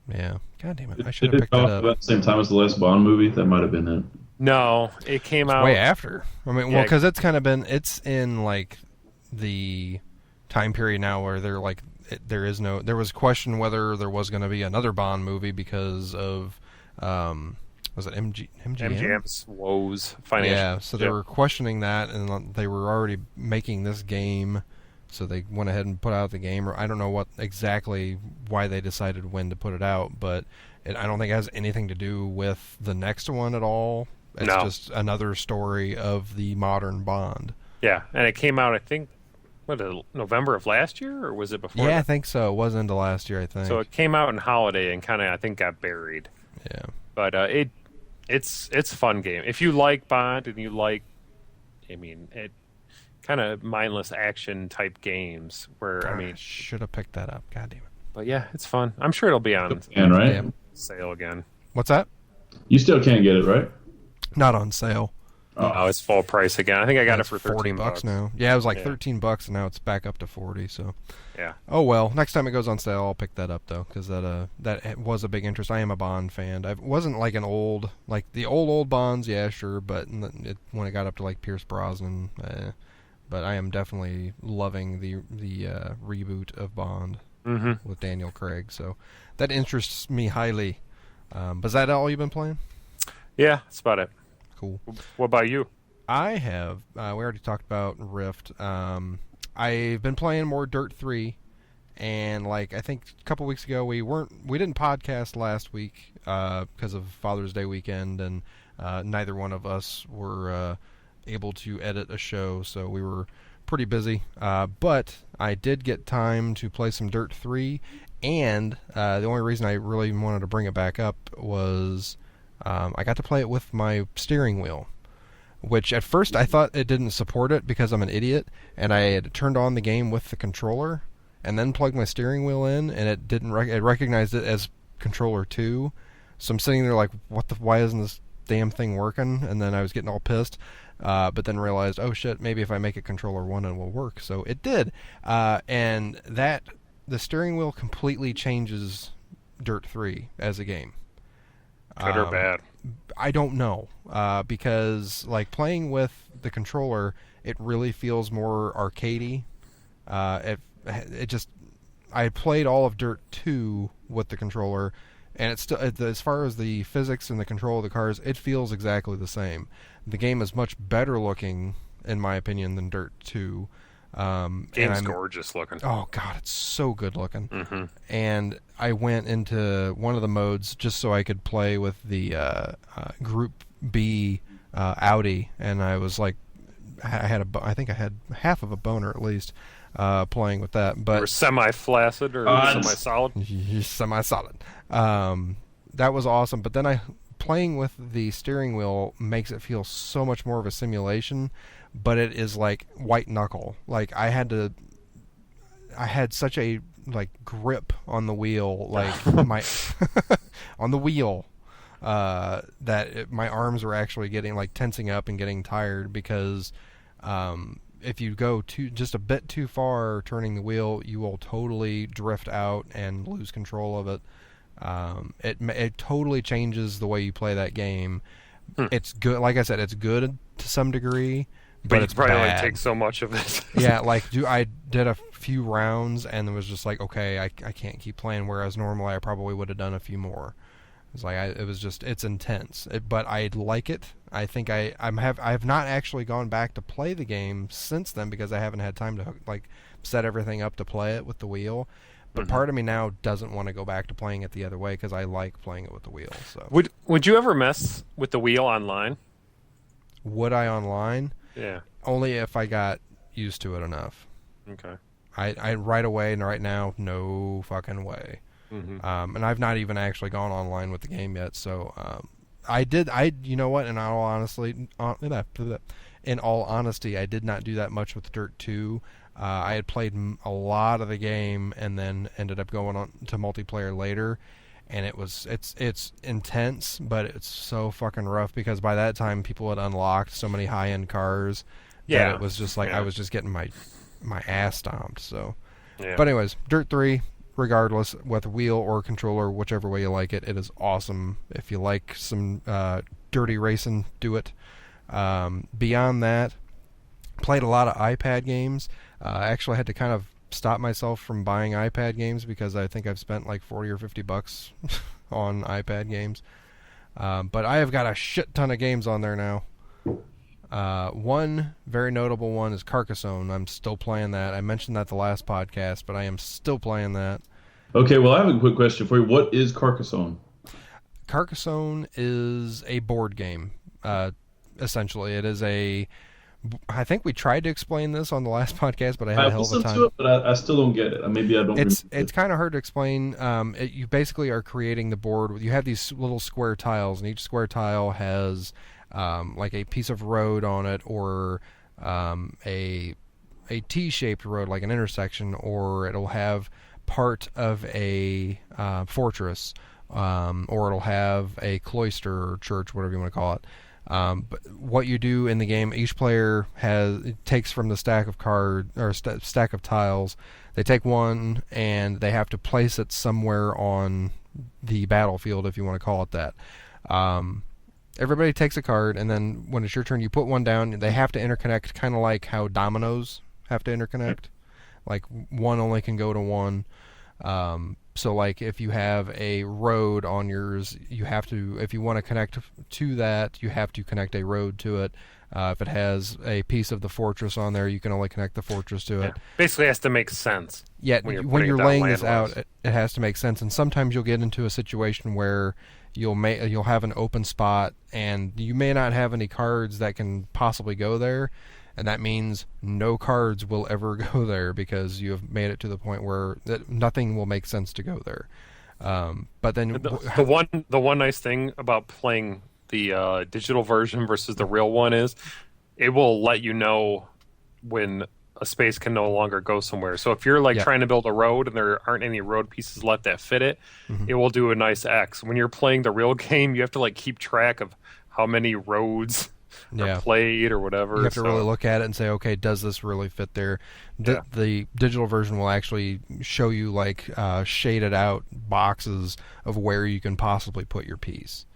Yeah. God damn it! I should have picked that up. About the same time as the last Bond movie. That might have been it. No, it came out way after. I mean, well, because it's in like the time period now where they're like there was question whether there was going to be another Bond movie because of was it MGM? MGM's woes financial. Yeah, so they were questioning that, and they were already making this game, so they went ahead and put out the game. Or I don't know what exactly why they decided when to put it out, but I don't think it has anything to do with the next one at all. It's just another story of the modern Bond. Yeah, and it came out, I think, November of last year, or was it before? Yeah, that? I think so. It was into last year, I think. So it came out in holiday and kind of, I think, got buried. Yeah. But it's a fun game. If you like Bond and you like, it kind of mindless action type games where, should have picked that up. God damn it. But yeah, it's fun. I'm sure it'll be on right? Yeah. sale again. What's that? You still can't get it, right? Not on sale. Oh, it's full price again. I think I got it for $40 now. Yeah, it was like $13, and now it's back up to 40. So, yeah. Oh well, next time it goes on sale, I'll pick that up though, because that was a big interest. I am a Bond fan. I wasn't like the old Bonds, yeah, sure, but when it got up to like Pierce Brosnan, but I am definitely loving the reboot of Bond with Daniel Craig. So that interests me highly. But is that all you've been playing? Yeah, that's about it. Cool. What about you? I have. We already talked about Rift. I've been playing more Dirt 3, and I think a couple weeks ago we didn't podcast last week because of Father's Day weekend, and neither one of us were able to edit a show, so we were pretty busy. But I did get time to play some Dirt 3, and the only reason I really wanted to bring it back up was I got to play it with my steering wheel, which at first I thought it didn't support it because I'm an idiot, and I had turned on the game with the controller and then plugged my steering wheel in, and it didn't it recognized it as controller 2. So I'm sitting there like, why isn't this damn thing working? And then I was getting all pissed, but then realized, oh shit, maybe if I make it controller 1 it will work. So it did, and the steering wheel completely changes Dirt 3 as a game. Good or bad? I don't know, because playing with the controller, it really feels more arcadey. I played all of Dirt 2 with the controller, and it's still, as far as the physics and the control of the cars, it feels exactly the same. The game is much better looking, in my opinion, than Dirt 2. Game's gorgeous looking. Oh god, it's so good looking. And I went into one of the modes just so I could play with the Group B Audi, and I was like, I think I had half of a boner at least playing with that. But you were semi-flaccid or semi-solid? Semi-solid. That was awesome. But then playing with the steering wheel makes it feel so much more of a simulation. But it is like white knuckle. I had such a grip on the wheel, my on the wheel, that my arms were actually getting tensing up and getting tired because if you go just a bit too far turning the wheel, you will totally drift out and lose control of it. It totally changes the way you play that game. It's good. Like I said, it's good to some degree. But it's probably bad. Only take so much of it. Yeah, I did a few rounds and it was just okay, I can't keep playing. Whereas normally I probably would have done a few more. It's it's intense. But I like it. I think I have not actually gone back to play the game since then because I haven't had time to set everything up to play it with the wheel. But part of me now doesn't want to go back to playing it the other way because I like playing it with the wheel. So would you ever mess with the wheel online? Would I online? Yeah. Only if I got used to it enough. Okay. I right away and right now, no fucking way. And I've not even actually gone online with the game yet. So you know what? In all honesty, I did not do that much with Dirt 2. I had played a lot of the game and then ended up going on to multiplayer later. And it's intense, but it's so fucking rough because by that time people had unlocked so many high-end cars that it was just I was just getting my ass stomped. So, But anyways, Dirt 3, regardless, with wheel or controller, whichever way you like it, it is awesome. If you like some dirty racing, do it. Beyond that, played a lot of iPad games. Actually had to kind of stop myself from buying iPad games because I think I've spent $40 or $50 on iPad games. But I have got a shit ton of games on there now. One very notable one is Carcassone. I'm still playing that. I mentioned that the last podcast, but I am still playing that. Okay, well, I have a quick question for you. What is Carcassone? Carcassone is a board game, essentially. It is a I think we tried to explain this on the last podcast, but I had I a hell of a listened time. to it, but I still don't get it. Maybe I don't. It's kind of hard to explain. You basically are creating the board. You have these little square tiles, and each square tile has like a piece of road on it, or a T-shaped road, like an intersection, or it'll have part of a fortress, or it'll have a cloister or church, whatever you want to call it. But what you do in the game, each player takes from the stack of stack of tiles. They take one and they have to place it somewhere on the battlefield, if you want to call it that. Everybody takes a card, and then when it's your turn, you put one down. They have to interconnect, kind of like how dominoes have to interconnect. Like one only can go to one. So like if you have a road on yours, you have to, if you want to connect to that, you have to connect a road to it. If it has a piece of the fortress on there, you can only connect the fortress to it. Basically, it has to make sense. Yeah, when you're laying this out, it has to make sense. And sometimes you'll get into a situation where you'll have an open spot, and you may not have any cards that can possibly go there. And that means no cards will ever go there because you have made it to the point where nothing will make sense to go there. But then the one nice thing about playing the digital version versus the real one is it will let you know when a space can no longer go somewhere. So if you're trying to build a road and there aren't any road pieces left that fit it, it will do a nice X. When you're playing the real game, you have to keep track of how many roads or played or whatever. You have to really look at it and say, okay, does this really fit there? The digital version will actually show you shaded out boxes of where you can possibly put your piece.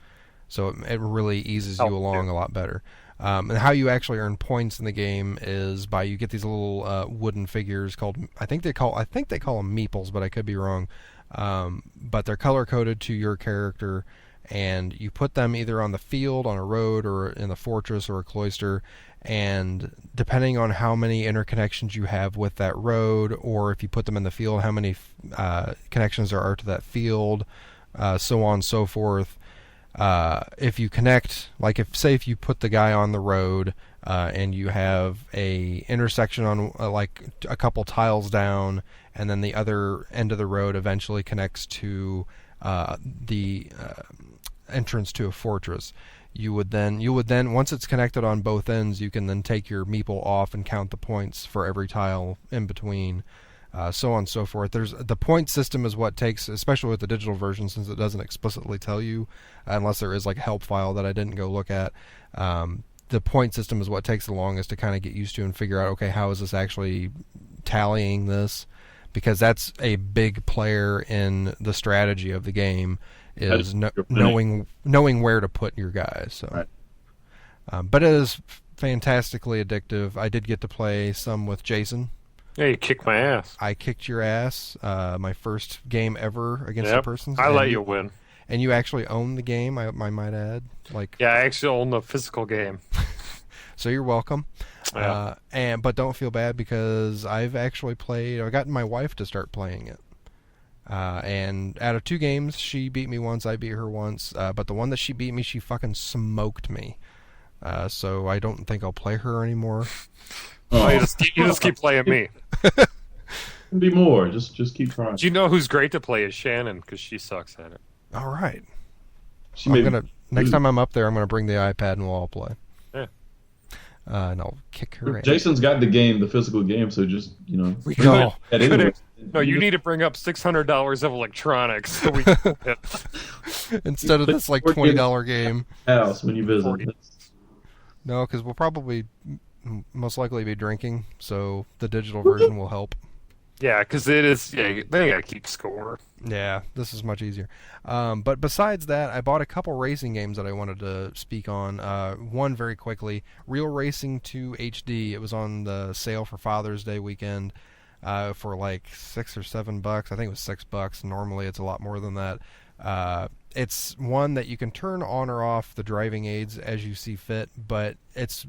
So it really eases you along a lot better. And how you actually earn points in the game is by you get these little wooden figures called, I think they call them meeples, but I could be wrong. But they're color coded to your character, and you put them either on the field, on a road, or in the fortress or a cloister, and depending on how many interconnections you have with that road, or if you put them in the field, how many connections there are to that field, so on and so forth. If you connect, if you put the guy on the road, and you have a intersection on a couple tiles down, and then the other end of the road eventually connects to the entrance to a fortress, you would then once it's connected on both ends, you can then take your meeple off and count the points for every tile in between, so on and so forth. The point system is what takes, especially with the digital version, since it doesn't explicitly tell you, unless there is a help file that I didn't go look at. The point system is what takes the longest to kind of get used to and figure out, okay, how is this actually tallying this? Because that's a big player in the strategy of the game, is knowing where to put your guys. So, right. But it is fantastically addictive. I did get to play some with Jason. Yeah, you kicked my ass. I kicked your ass. My first game ever against a person. I let you win. And you actually own the game, I might add. Yeah, I actually own the physical game. So you're welcome. Yeah. But don't feel bad, because I've actually played. I've gotten my wife to start playing it. And out of 2 games, she beat me once, I beat her once. But the one that she beat me, she fucking smoked me. So I don't think I'll play her anymore. You just keep playing me. Be more. Just keep trying. Do you know who's great to play is Shannon, because she sucks at it. All right. Next time I'm up there, I'm gonna bring the iPad and we'll all play. Yeah. And I'll kick her ass. Jason's got the physical game, so just No, you need to bring up $600 of electronics. So we instead of this $20 game. House when you visit. No, because we'll probably most likely be drinking, so the digital version will help. Yeah, because it is. Yeah, they gotta keep score. Yeah, this is much easier. But besides that, I bought a couple racing games that I wanted to speak on. One very quickly, Real Racing 2 HD. It was on the sale for Father's Day weekend for $6 or $7. I think it was $6. Normally, it's a lot more than that. It's one that you can turn on or off the driving aids as you see fit, but it's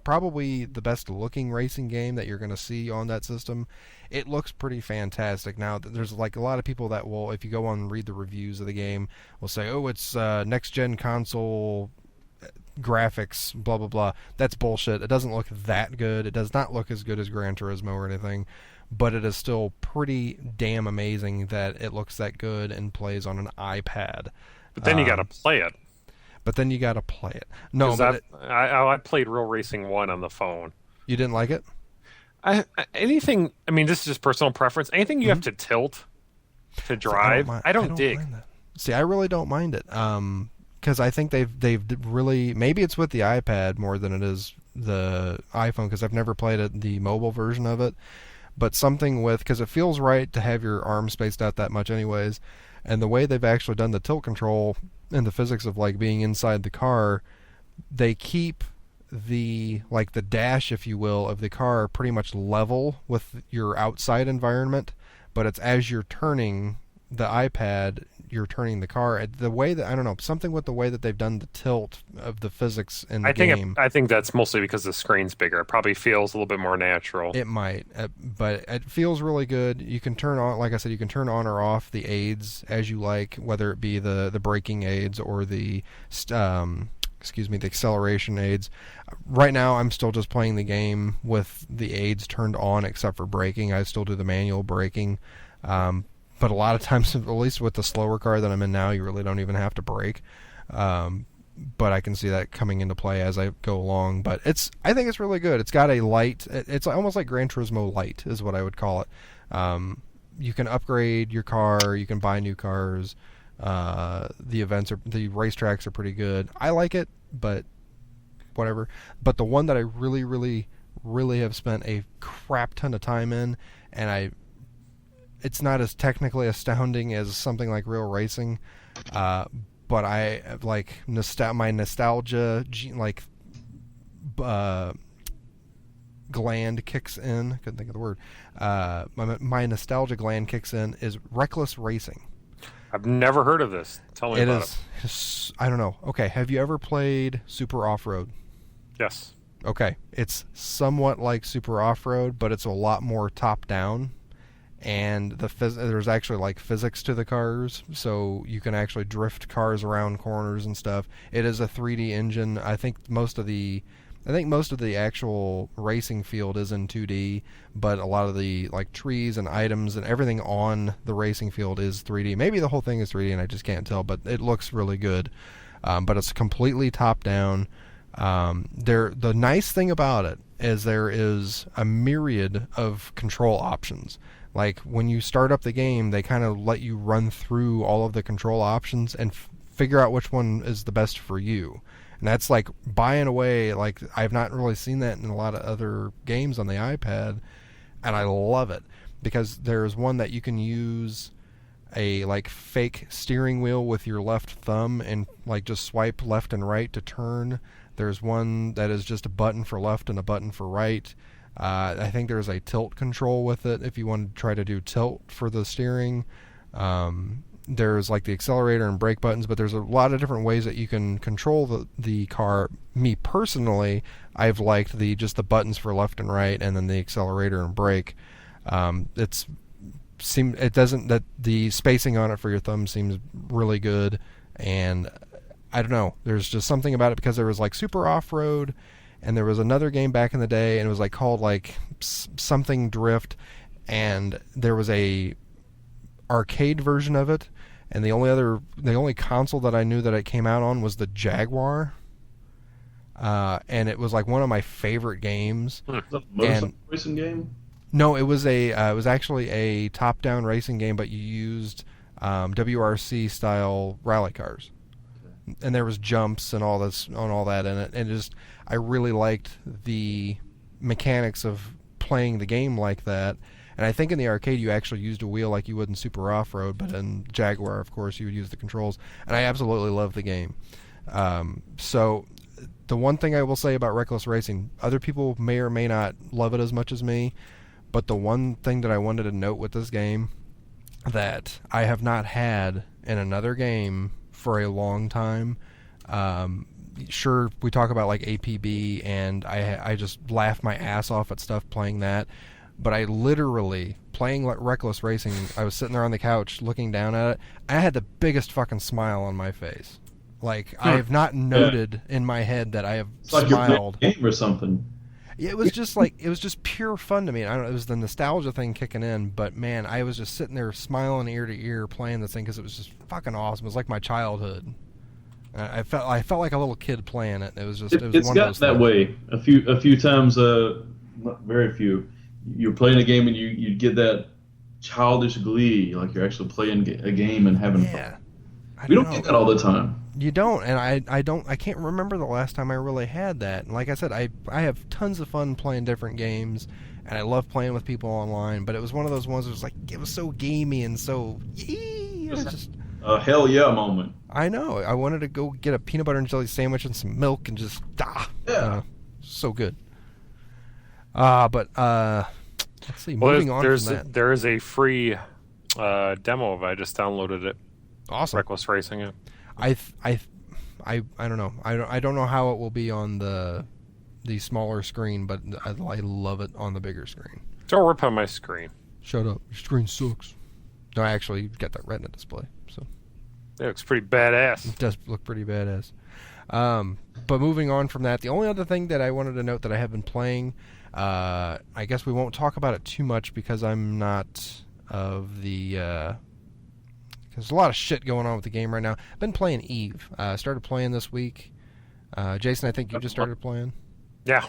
probably the best looking racing game that you're going to see on that system. It looks pretty fantastic. Now, there's a lot of people that will, if you go on and read the reviews of the game, will say, oh, it's next gen console graphics, blah blah blah. That's bullshit. It doesn't look that good. It does not look as good as Gran Turismo or anything, but it is still pretty damn amazing that it looks that good and plays on an iPad. But then you got to play it. But then you got to play it. No, but I played Real Racing 1 on the phone. You didn't like it? Anything, I mean, this is just personal preference. Anything you have to tilt to drive, I don't dig. Mind that. See, I really don't mind it. Because I think they've really, maybe it's with the iPad more than it is the iPhone, because I've never played the mobile version of it. But something with, because it feels right to have your arms spaced out that much anyways, and the way they've actually done the tilt control and the physics of like being inside the car, they keep the dash, if you will, of the car pretty much level with your outside environment, but it's as you're turning the iPad, you're turning the car. The way that, I don't know, something with the way that they've done the tilt of the physics in the game. I think that's mostly because the screen's bigger. It probably feels a little bit more natural. It might, but it feels really good. You can turn on, like I said, you can turn on or off the aids as you like, whether it be the braking aids or the the acceleration aids. Right now, I'm still just playing the game with the aids turned on, except for braking. I still do the manual braking. But a lot of times, at least with the slower car that I'm in now, you really don't even have to brake. But I can see that coming into play as I go along. But I think it's really good. It's got a light. It's almost like Gran Turismo Light is what I would call it. You can upgrade your car. You can buy new cars. The racetracks are pretty good. I like it, but whatever. But the one that I really, really, really have spent a crap ton of time in, and it's not as technically astounding as something like Real Racing, but I like my nostalgia gland kicks in. Couldn't think of the word. My nostalgia gland kicks in is Reckless Racing. I've never heard of this. Tell me about it. I don't know. Okay, have you ever played Super Off-Road? Yes. Okay, it's somewhat like Super Off-Road, but it's a lot more top-down. And there's actually like physics to the cars, so you can actually drift cars around corners and stuff. It is a 3D engine. I think most of the actual racing field is in 2D, but a lot of the like trees and items and everything on the racing field is 3D. Maybe the whole thing is 3D and I just can't tell, but it looks really good. But it's completely top down. The nice thing about it is there is a myriad of control options. Like when you start up the game, they kind of let you run through all of the control options and figure out which one is the best for you. And that's like, by and away, like I've not really seen that in a lot of other games on the iPad, and I love it because there's one that you can use a like fake steering wheel with your left thumb and like just swipe left and right to turn. There's one that is just a button for left and a button for right. I think there's a tilt control with it if you want to try to do tilt for the steering. There's like the accelerator and brake buttons, but there's a lot of different ways that you can control the car. Me personally, I've liked just the buttons for left and right, and then the accelerator and brake. The spacing on it for your thumb seems really good, and I don't know. There's just something about it because there was like Super Off-Road, and there was another game back in the day, and it was like called like something Drift, and there was a arcade version of it, and the only console that I knew that it came out on was the Jaguar, and it was like one of my favorite games. Is that a motorcycle racing game? No, it was actually a top-down racing game, but you used WRC style rally cars, and there was jumps and all that in it, and I really liked the mechanics of playing the game like that. And I think in the arcade you actually used a wheel like you would in Super Off-Road, but in Jaguar, of course, you would use the controls. And I absolutely love the game. So the one thing I will say about Reckless Racing, other people may or may not love it as much as me, but the one thing that I wanted to note with this game that I have not had in another game for a long time, sure, we talk about like APB, and I just laugh my ass off at stuff playing that. But I literally, playing Reckless Racing, I was sitting there on the couch looking down at it. I had the biggest fucking smile on my face. Like I have not noted in my head that I have It's like you're smiled. playing a game or something. Yeah, it was just pure fun to me. I don't know, it was the nostalgia thing kicking in, but man, I was just sitting there smiling ear to ear playing this thing because it was just fucking awesome. It was like my childhood. I felt like a little kid playing it. It was just It's one got of those that things. way a few times. Not very few. You're playing a game and you get that childish glee, like you're actually playing a game and having fun. Yeah. We don't get that all the time. You don't, and I can't remember the last time I really had that. And like I said, I have tons of fun playing different games, and I love playing with people online. But it was one of those ones that was like it was so gamey and so it was just A hell yeah moment. I know. I wanted to go get a peanut butter and jelly sandwich and some milk and just so good. But let's see. Moving on from that, there is a free demo of it. I just downloaded it. Awesome. Reckless Racing. Yeah. I don't know. I don't know how it will be on the smaller screen, but I love it on the bigger screen. Don't rip on my screen. Shut up. Your screen sucks. No, I actually got that Retina display, so It looks pretty badass. it does look pretty badass. But moving on from that, the only other thing that I wanted to note that I have been playing, I guess we won't talk about it too much because I'm not of the. There's a lot of shit going on with the game right now. I've been playing Eve. Started playing this week. Jason, I think you just started playing. Yeah.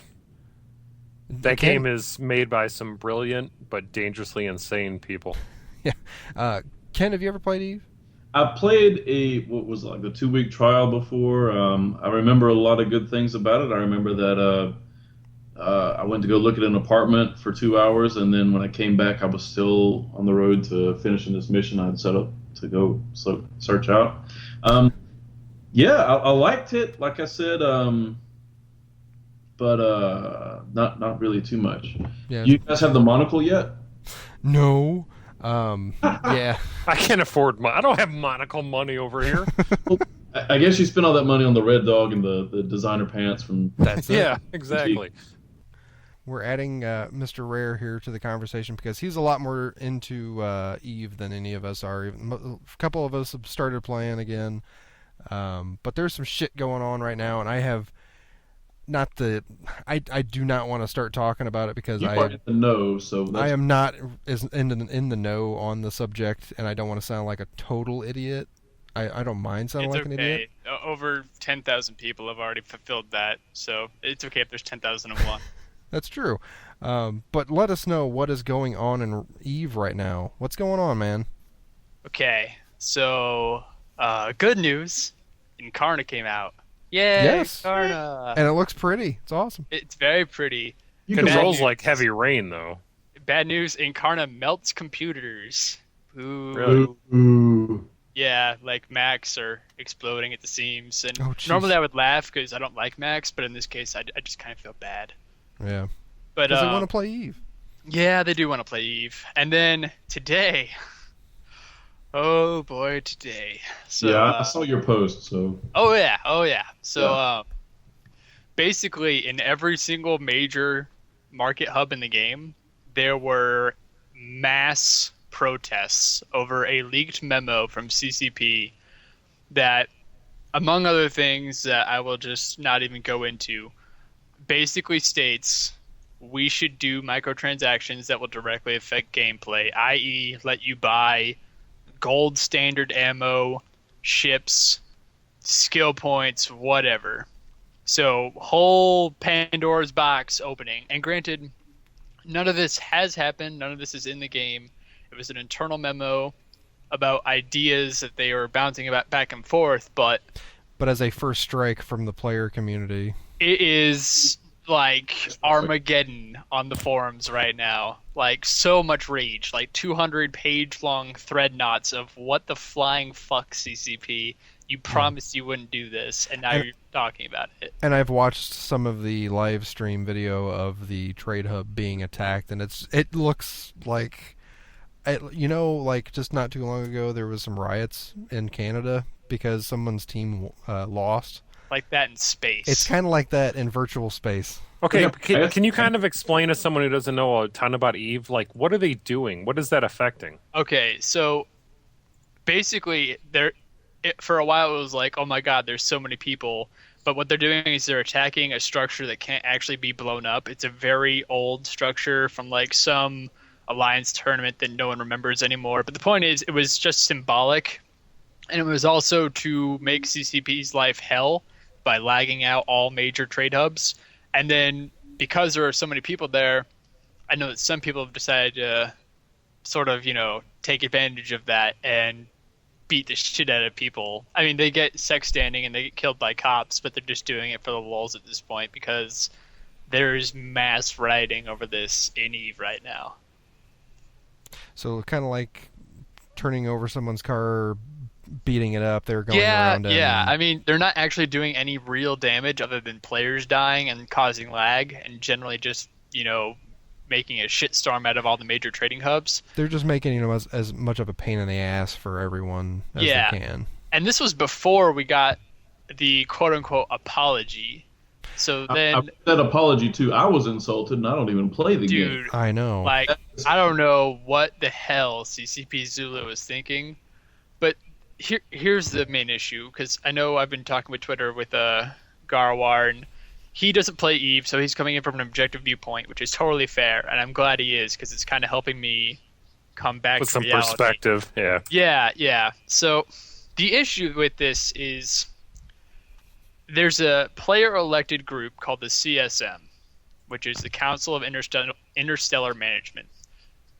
That game is made by some brilliant but dangerously insane people. Yeah. Ken, have you ever played Eve? I played what was like the 2-week trial before. I remember a lot of good things about it. I remember that I went to go look at an apartment for 2 hours, and then when I came back, I was still on the road to finishing this mission I'd set up to go search out. Yeah, I liked it, like I said, but not really too much. Yeah. You guys have the Monocle yet? No. Yeah. I can't afford. I don't have Monocle money over here. I guess you spent all that money on the Red Dog and the designer pants from. That's it. Yeah, exactly. We're adding Mr. Rare here to the conversation because he's a lot more into Eve than any of us are. A couple of us have started playing again, but there's some shit going on right now, and I have not the. I do not want to start talking about it because You are in the know, so that's... I am not as in the know on the subject, and I don't want to sound like a total idiot. I don't mind sounding like an idiot. Over 10,000 people have already fulfilled that, so it's okay if there's 10,001. That's true. But let us know what is going on in Eve right now. What's going on, man? Okay, so good news. Incarna came out. Yay, Yes. Incarna! And it looks pretty. It's awesome. It's very pretty. Controls like heavy rain, though. Bad news, Incarna melts computers. Ooh. Really? Ooh. Yeah, like Macs are exploding at the seams. And Oh, jeez. normally I would laugh because I don't like Macs, but in this case I just kind of feel bad. Yeah. But Because they want to play Eve. yeah, they do want to play Eve. And then today, oh boy, today. So, Yeah, I saw your post, so... Oh yeah. So basically, in every single major market hub in the game, there were mass protests over a leaked memo from CCP that, among other things that I will just not even go into, basically states we should do microtransactions that will directly affect gameplay, i.e. let you buy gold standard ammo, ships, skill points, whatever. So, whole Pandora's box opening. And granted, none of this has happened. None of this is in the game. It was an internal memo about ideas that they were bouncing about back and forth, but as a first strike from the player community. it is like Armageddon on the forums right now. Like, so much rage. Like, 200-page-long thread knots of what the flying fuck, CCP. You promised you wouldn't do this, and now you're talking about it. And I've watched some of the live stream video of the trade hub being attacked, and it looks like, like just not too long ago there was some riots in Canada because someone's team lost. Like that in space. It's kind of like that in virtual space. Okay, can you kind of explain to someone who doesn't know a ton about Eve, like, what are they doing? What is that affecting? Okay, so basically for a while it was like, oh my god, there's so many people. But what they're doing is they're attacking a structure that can't actually be blown up. It's a very old structure from like some Alliance tournament that no one remembers anymore. But the point is, it was just symbolic. And it was also to make CCP's life hell by lagging out all major trade hubs. And then because there are so many people there, I know that some people have decided to sort of, take advantage of that and beat the shit out of people. I mean, they get sex standing and they get killed by cops, but they're just doing it for the lulz at this point because there's mass rioting over this in EVE right now. So kind of like turning over someone's car, beating it up, they're going around it. Yeah, I mean, they're not actually doing any real damage other than players dying and causing lag, and generally just, making a shitstorm out of all the major trading hubs. They're just making as much of a pain in the ass for everyone as they can. And this was before we got the quote-unquote apology. So then... that apology, too, I was insulted, and I don't even play the game. Dude, I know. Like, I don't know what the hell CCP Zulu was thinking, but here's the main issue, because I know I've been talking with Twitter with Garwar, and he doesn't play EVE, so he's coming in from an objective viewpoint, which is totally fair, and I'm glad he is, because it's kind of helping me come back with to some reality. Perspective. Yeah. So the issue with this is there's a player-elected group called the CSM, which is the Council of Interstellar Management.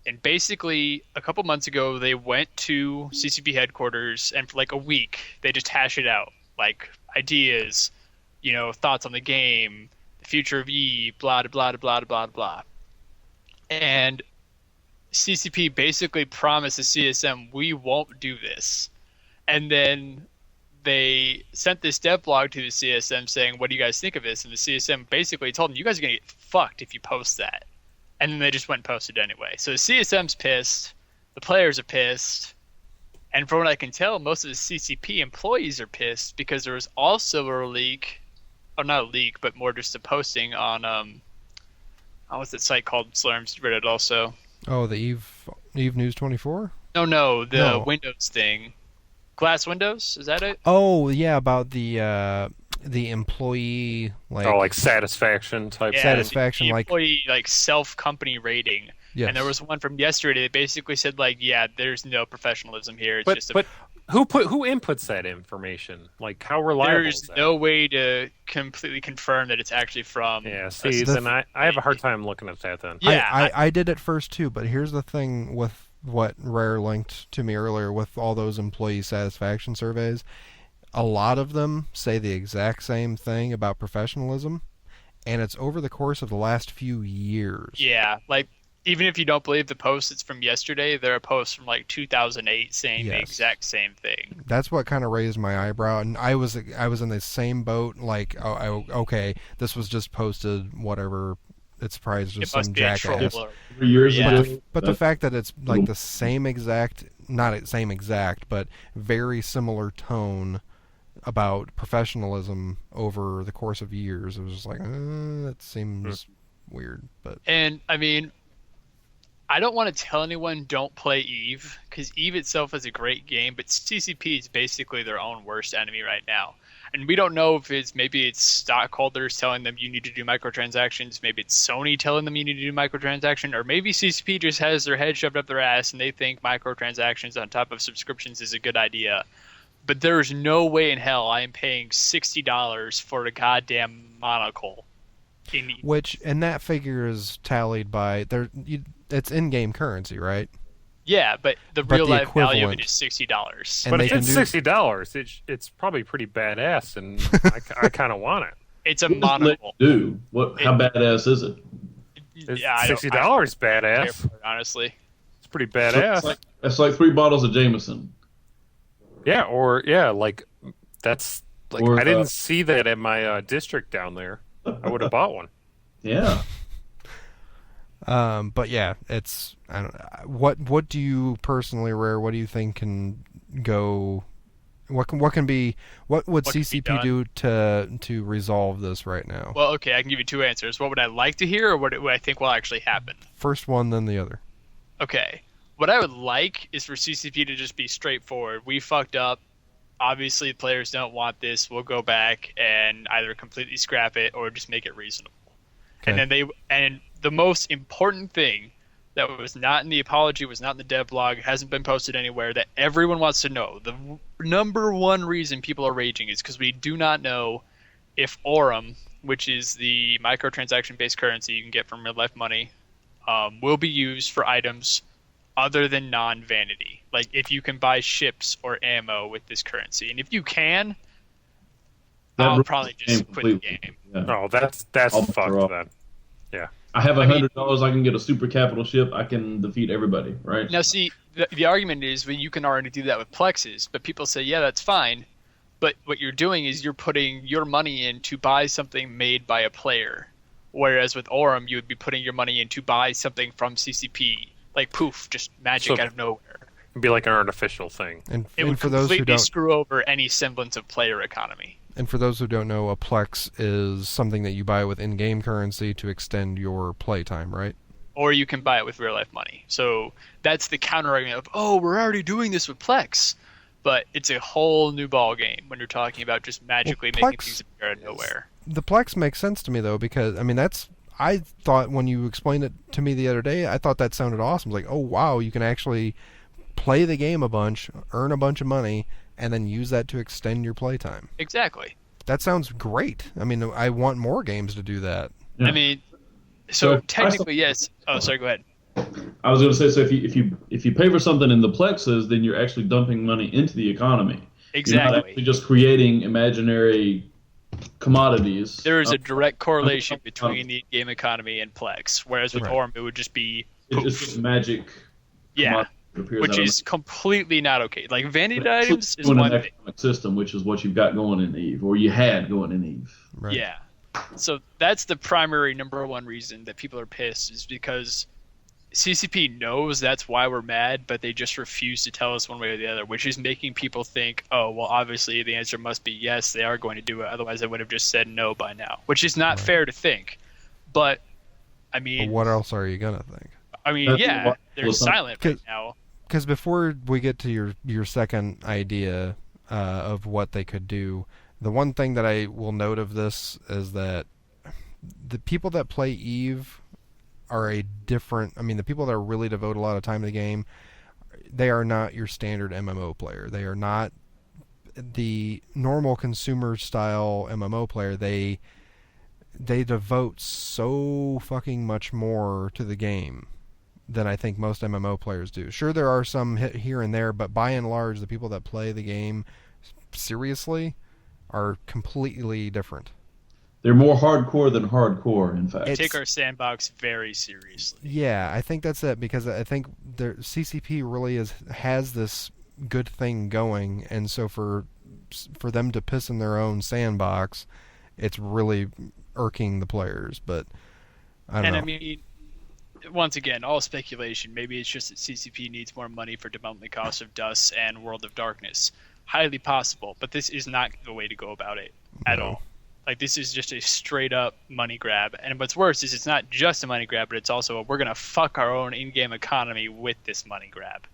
And basically, a couple months ago, they went to CCP headquarters, and for like a week, they just hash it out, like ideas, thoughts on the game, the future of EVE, blah, blah, blah, blah, blah. And CCP basically promised the CSM, we won't do this. And then they sent this devlog to the CSM saying, what do you guys think of this? And the CSM basically told them, you guys are going to get fucked if you post that. And then they just went and posted anyway. So the CSM's pissed, the players are pissed, and from what I can tell, most of the CCP employees are pissed because there was also a leak, or not a leak, but more just a posting on what's that site called? Slurms read it also. Oh, the EVE News 24? No, the Windows thing. Glass Windows, is that it? Oh, yeah, about the employee like satisfaction type. Satisfaction, the employee self-company rating. Yes. And there was one from yesterday that basically said there's no professionalism here. It's but who inputs that information? Like, how reliable is that? There's no way to completely confirm that it's actually from. Yeah, see, then I have a hard time looking at that then. Yeah, I did it first too, but here's the thing with what Rare linked to me earlier with all those employee satisfaction surveys. A lot of them say the exact same thing about professionalism, and it's over the course of the last few years. Yeah, even if you don't believe the post that's from yesterday, there are posts from 2008 saying the exact same thing. That's what kind of raised my eyebrow, and I was in the same boat. Okay, this was just posted, whatever. It's probably just some jackass. But the fact that it's the same exact, not same exact, but very similar tone about professionalism over the course of years, it was just that seems weird. And I mean, I don't want to tell anyone don't play EVE, because EVE itself is a great game, but CCP is basically their own worst enemy right now. And we don't know if maybe it's stockholders telling them you need to do microtransactions, maybe it's Sony telling them you need to do microtransactions, or maybe CCP just has their head shoved up their ass and they think microtransactions on top of subscriptions is a good idea. But there's no way in hell I am paying $60 for a goddamn monocle. And that figure is tallied by it's in-game currency, right? Yeah, but the real life value of it is $60. But if it's $60, it's probably pretty badass, and I kind of want it. It's a monocle. How badass is it? $60 badass. It, honestly, it's pretty badass. That's like 3 bottles of Jameson. Yeah, that's I didn't see that in my district down there. I would have bought one. Yeah. But yeah, it's I don't know. What do you personally, Rare? What do you think can go? What would CCP do to resolve this right now? Well, okay, I can give you 2 answers. What would I like to hear, or what I think will actually happen? First one, then the other. Okay. What I would like is for CCP to just be straightforward. We fucked up. obviously players don't want this. We'll go back and either completely scrap it or just make it reasonable. Okay. And the most important thing that was not in the apology, was not in the dev blog, hasn't been posted anywhere, that everyone wants to know. The number one reason people are raging is because we do not know if Aurum, which is the microtransaction-based currency you can get from real-life money, will be used for items other than non-vanity. Like if you can buy ships or ammo with this currency. And if you can, I'll probably just quit the game. Yeah. No, that's fucked then. Yeah. I have $100. I can get a super capital ship. I can defeat everybody, right? Now, see, the argument is well, you can already do that with plexes, but people say, yeah, that's fine. But what you're doing is you're putting your money in to buy something made by a player. Whereas with Aurum, you would be putting your money in to buy something from CCP. Like, poof, just magic out of nowhere. It'd be like an artificial thing. It would for those who completely don't, screw over any semblance of player economy. and for those who don't know, a Plex is something that you buy with in-game currency to extend your playtime, right? Or you can buy it with real-life money. So that's the counter-argument of, oh, we're already doing this with Plex. But it's a whole new ball game when you're talking about just magically making things appear out of nowhere. The Plex makes sense to me, though, because, I mean, I thought when you explained it to me the other day, I thought that sounded awesome. Like, oh, wow, you can actually play the game a bunch, earn a bunch of money, and then use that to extend your playtime. Exactly. That sounds great. I mean, I want more games to do that. Yeah. I mean, so technically, yes. Oh, sorry, go ahead. I was going to say, so if you pay for something in the plexes, then you're actually dumping money into the economy. Exactly. You're not actually just creating imaginary commodities. There is a direct correlation between the game economy and Plex, whereas with Aurum, it would just be poof. It's just magic. Yeah, which is completely not okay. Like vanity items is one thing. System, which is what you've got going in Eve, or you had going in Eve. Right. Yeah. So that's the primary number one reason that people are pissed is because CCP knows that's why we're mad, but they just refuse to tell us one way or the other, which is making people think, oh, well, obviously the answer must be yes, they are going to do it. Otherwise, they would have just said no by now, which is not fair to think. But, I mean... But what else are you going to think? I mean, yeah, they're silent right now. Because before we get to your second idea of what they could do, the one thing that I will note of this is that the people that play Eve are a different... I mean, the people that really devote a lot of time to the game, they are not your standard MMO player. They are not the normal consumer-style MMO player. They devote so fucking much more to the game than I think most MMO players do. Sure, there are some here and there, but by and large, the people that play the game seriously are completely different. They're more hardcore than hardcore, in fact. Take our sandbox very seriously. Yeah, I think that's it, because I think CCP really has this good thing going, and so for them to piss in their own sandbox, it's really irking the players, but I don't know. I mean, once again, all speculation. Maybe it's just that CCP needs more money for development costs of Dust and World of Darkness. Highly possible, but this is not the way to go about it at all. Like, this is just a straight-up money grab. And what's worse is it's not just a money grab, but it's also we're going to fuck our own in-game economy with this money grab.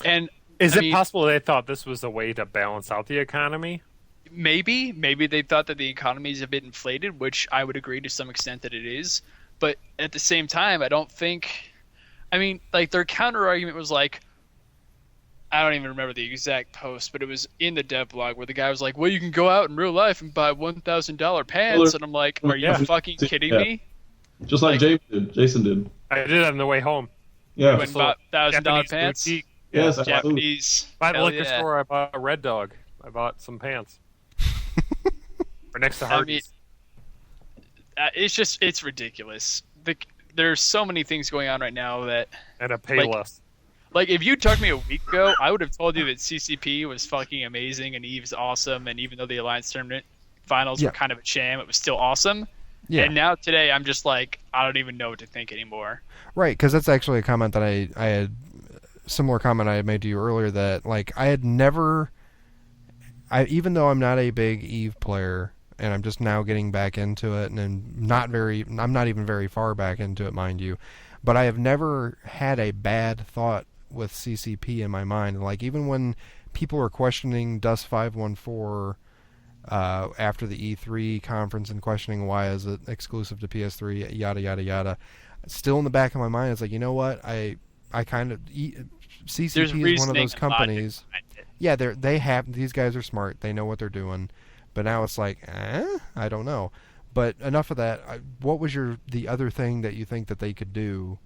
And Is it possible they thought this was a way to balance out the economy? Maybe they thought that the economy is a bit inflated, which I would agree to some extent that it is. But at the same time, I don't think... I mean, like, their counter-argument was like... I don't even remember the exact post, but it was in the dev blog where the guy was like, well, you can go out in real life and buy $1,000 pants. And I'm like, are you fucking kidding me? Just like Jason did. I did it on the way home. Yeah. You went and bought $1,000 pants? Boutique. Yes, Japanese. By the liquor store, I bought a Red Dog. I bought some pants. Or next to Hardee's. It's ridiculous. There's so many things going on right now that... And a Payless. Like, if you talked to me a week ago, I would have told you that CCP was fucking amazing and Eve's awesome, and even though the Alliance Tournament finals were kind of a sham, it was still awesome. Yeah. And now today, I'm just like, I don't even know what to think anymore. Right, because that's actually a comment that I had... Similar comment I had made to you earlier that, like, I had never... even though I'm not a big Eve player, and I'm just now getting back into it, and I'm not even very far back into it, mind you, but I have never had a bad thought with CCP in my mind. Like, even when people are questioning Dust 514 after the E3 conference and questioning why is it exclusive to PS3, yada yada yada. Still in the back of my mind, it's like, you know what? I kind of CCP is one of those companies. Yeah, these guys are smart. They know what they're doing. But now it's like, I don't know. But enough of that. What was the other thing that you think that they could do?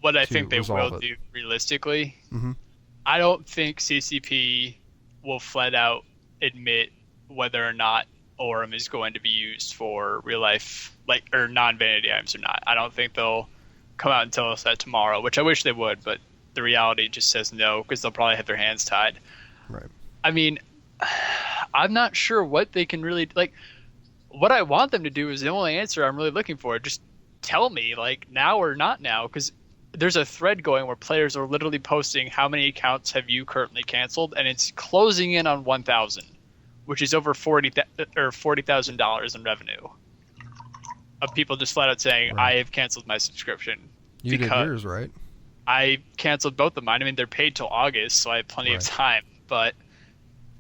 What I think they will do realistically, I don't think CCP will flat out admit whether or not Orem is going to be used for real life, or non-vanity items or not. I don't think they'll come out and tell us that tomorrow, which I wish they would, but the reality just says no, because they'll probably have their hands tied. Right. I mean, I'm not sure what they can really, what I want them to do is the only answer I'm really looking for. Just tell me, now or not now, because there's a thread going where players are literally posting how many accounts have you currently canceled, and it's closing in on 1,000, which is over $40,000 in revenue of people just flat out saying, I have canceled my subscription. You did yours, right? I canceled both of mine. I mean, they're paid till August, so I have plenty of time, but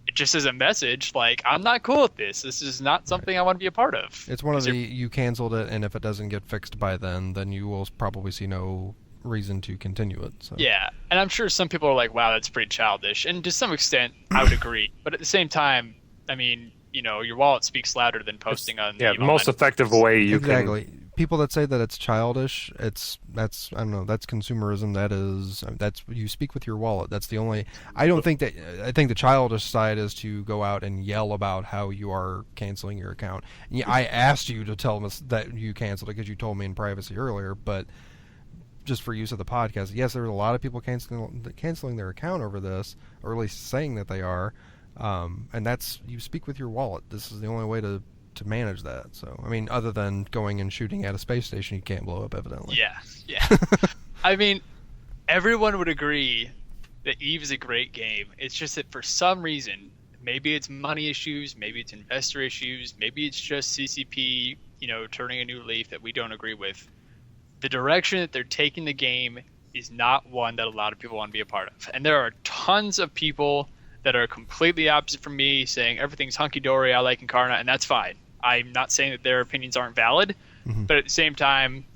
it just as a message, I'm not cool with this. This is not something I want to be a part of. It's one of you canceled it, and if it doesn't get fixed by then you will probably see no reason to continue it. So. Yeah, and I'm sure some people are like, wow, that's pretty childish. And to some extent, I would agree. But at the same time, I mean, your wallet speaks louder than posting on the most effective way you can. Exactly. People that say that it's childish, that's I don't know, that's consumerism. That's you speak with your wallet. That's the only. I think the childish side is to go out and yell about how you are canceling your account. I asked you to tell us that you canceled it because you told me in privacy earlier, but just for use of the podcast, yes, there are a lot of people canceling their account over this, or at least saying that they are. And that's, you speak with your wallet. This is the only way to manage that. So, I mean, other than going and shooting at a space station you can't blow up, evidently. Yeah. I mean, everyone would agree that Eve is a great game. It's just that for some reason, maybe it's money issues, maybe it's investor issues, maybe it's just CCP, turning a new leaf that we don't agree with. The direction that they're taking the game is not one that a lot of people want to be a part of. And there are tons of people that are completely opposite from me, saying everything's hunky-dory, I like Incarna, and that's fine. I'm not saying that their opinions aren't valid, but at the same time,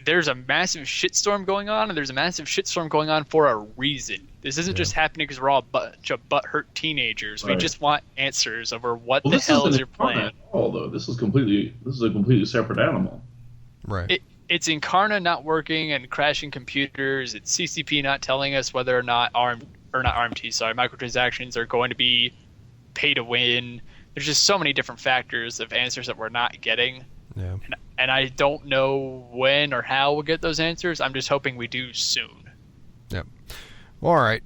there's a massive shitstorm going on, and there's a massive shitstorm going on for a reason. This isn't just happening because we're all a bunch of butthurt teenagers. Right. We just want answers over what the hell is your plan. Though this is a completely separate animal. Right. It's Incarna not working and crashing computers. It's CCP not telling us whether or not microtransactions are going to be pay to win. There's just so many different factors of answers that we're not getting. Yeah. And I don't know when or how we'll get those answers. I'm just hoping we do soon. Yep. Well, all right.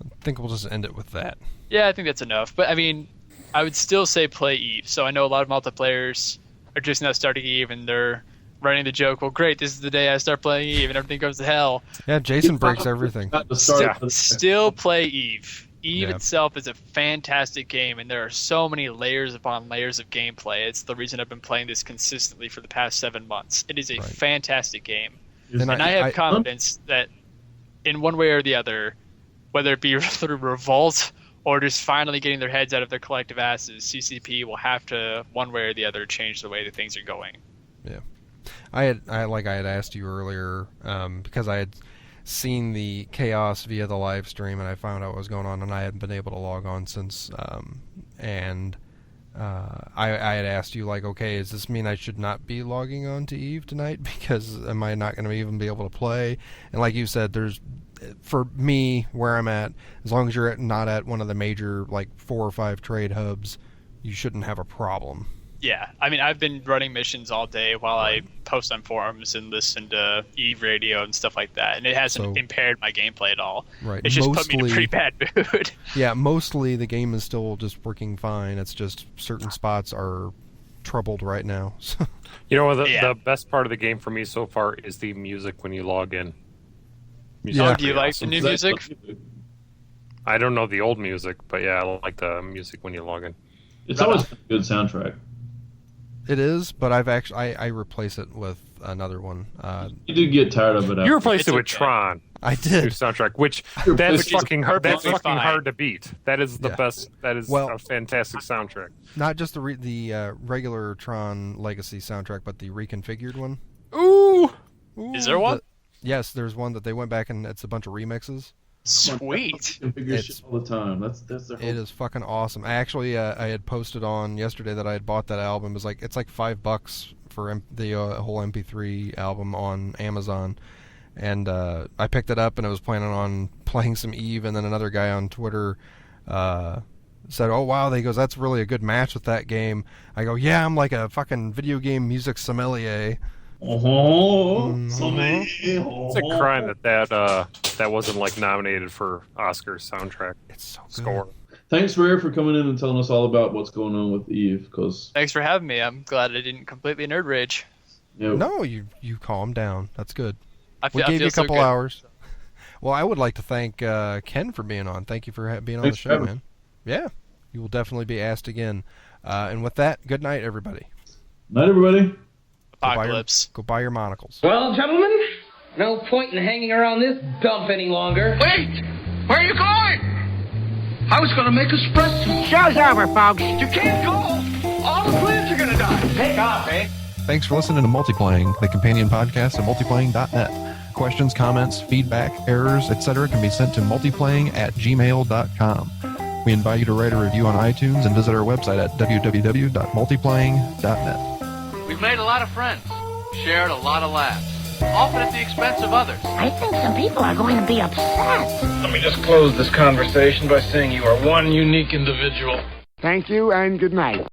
I think we'll just end it with that. Yeah, I think that's enough. But, I mean, I would still say play Eve. So I know a lot of multiplayers are just now starting Eve, and they're running the joke, well, great, this is the day I start playing Eve, and everything goes to hell. Yeah, Jason breaks everything. Still play Eve. Eve itself is a fantastic game, and there are so many layers upon layers of gameplay. It's the reason I've been playing this consistently for the past 7 months. It is a fantastic game. And I have confidence that in one way or the other, whether it be through revolt or just finally getting their heads out of their collective asses, CCP will have to, one way or the other, change the way that things are going. Yeah. I had asked you earlier, because I had seen the chaos via the live stream, and I found out what was going on, and I hadn't been able to log on since. I had asked you, like, okay, does this mean I should not be logging on to Eve tonight? Because am I not going to even be able to play? And like you said, for me, where I'm at, as long as you're not at one of the major, like, 4 or 5 trade hubs, you shouldn't have a problem. Yeah, I mean, I've been running missions all day while I post on forums and listen to Eve radio and stuff like that, and it hasn't impaired my gameplay at all. Right. It's just put me in a pretty bad mood. Yeah, mostly the game is still just working fine. It's just certain spots are troubled right now. You know, the best part of the game for me so far is the music when you log in. Oh, do you like the new music? I don't know the old music, but yeah, I like the music when you log in. It's always a good soundtrack. It is, but I replace it with another one. You do get tired of it. You replace it with Tron. I new did. soundtrack, which Which that's is fucking hard. That's perfectly fucking fine. hard to beat. That is the Yeah. best. That is Well- a fantastic soundtrack. Not just the regular Tron Legacy soundtrack, but the reconfigured one. Ooh, Is there one? Yes, there's one that they went back and it's a bunch of remixes. Sweet. Configure It's- shit all the time. That's their whole It is fucking awesome. I actually I had posted on yesterday that I had bought that album. It was like it's like $5 for the whole MP3 album on Amazon, and I picked it up and I was planning on playing some Eve, and then another guy on Twitter said, "Oh wow," he goes, "That's really a good match with that game." I go, "Yeah, I'm like a fucking video game music sommelier." It's it's a crime that wasn't like nominated for Oscars soundtrack It's so good. score. Thanks, Rare, for coming in and telling us all about what's going on with Eve. Because Thanks for having me. I'm glad I didn't completely nerd rage. No, you calm down. That's good. I We feel, I gave feel you a so couple good. hours. Well, I would like to thank Ken for being on. Thank you for being on Thanks the for show, having man. Yeah, you will definitely be asked again. And with that, good night, everybody. night, everybody. Apocalypse. Go buy your monocles. Well, gentlemen, no point in hanging around this dump any longer. Wait! Where are you going? I was going to make espresso. Show's over, folks. You can't go! All the plants are going to die. Take off, eh? Thanks for listening to Multiplaying, the companion podcast at multiplaying.net. Questions, comments, feedback, errors, etc. can be sent to multiplaying@gmail.com. We invite you to write a review on iTunes and visit our website at www.multiplaying.net. We've made a lot of friends, shared a lot of laughs, often at the expense of others. I think some people are going to be upset. Let me just close this conversation by saying you are one unique individual. Thank you and good night.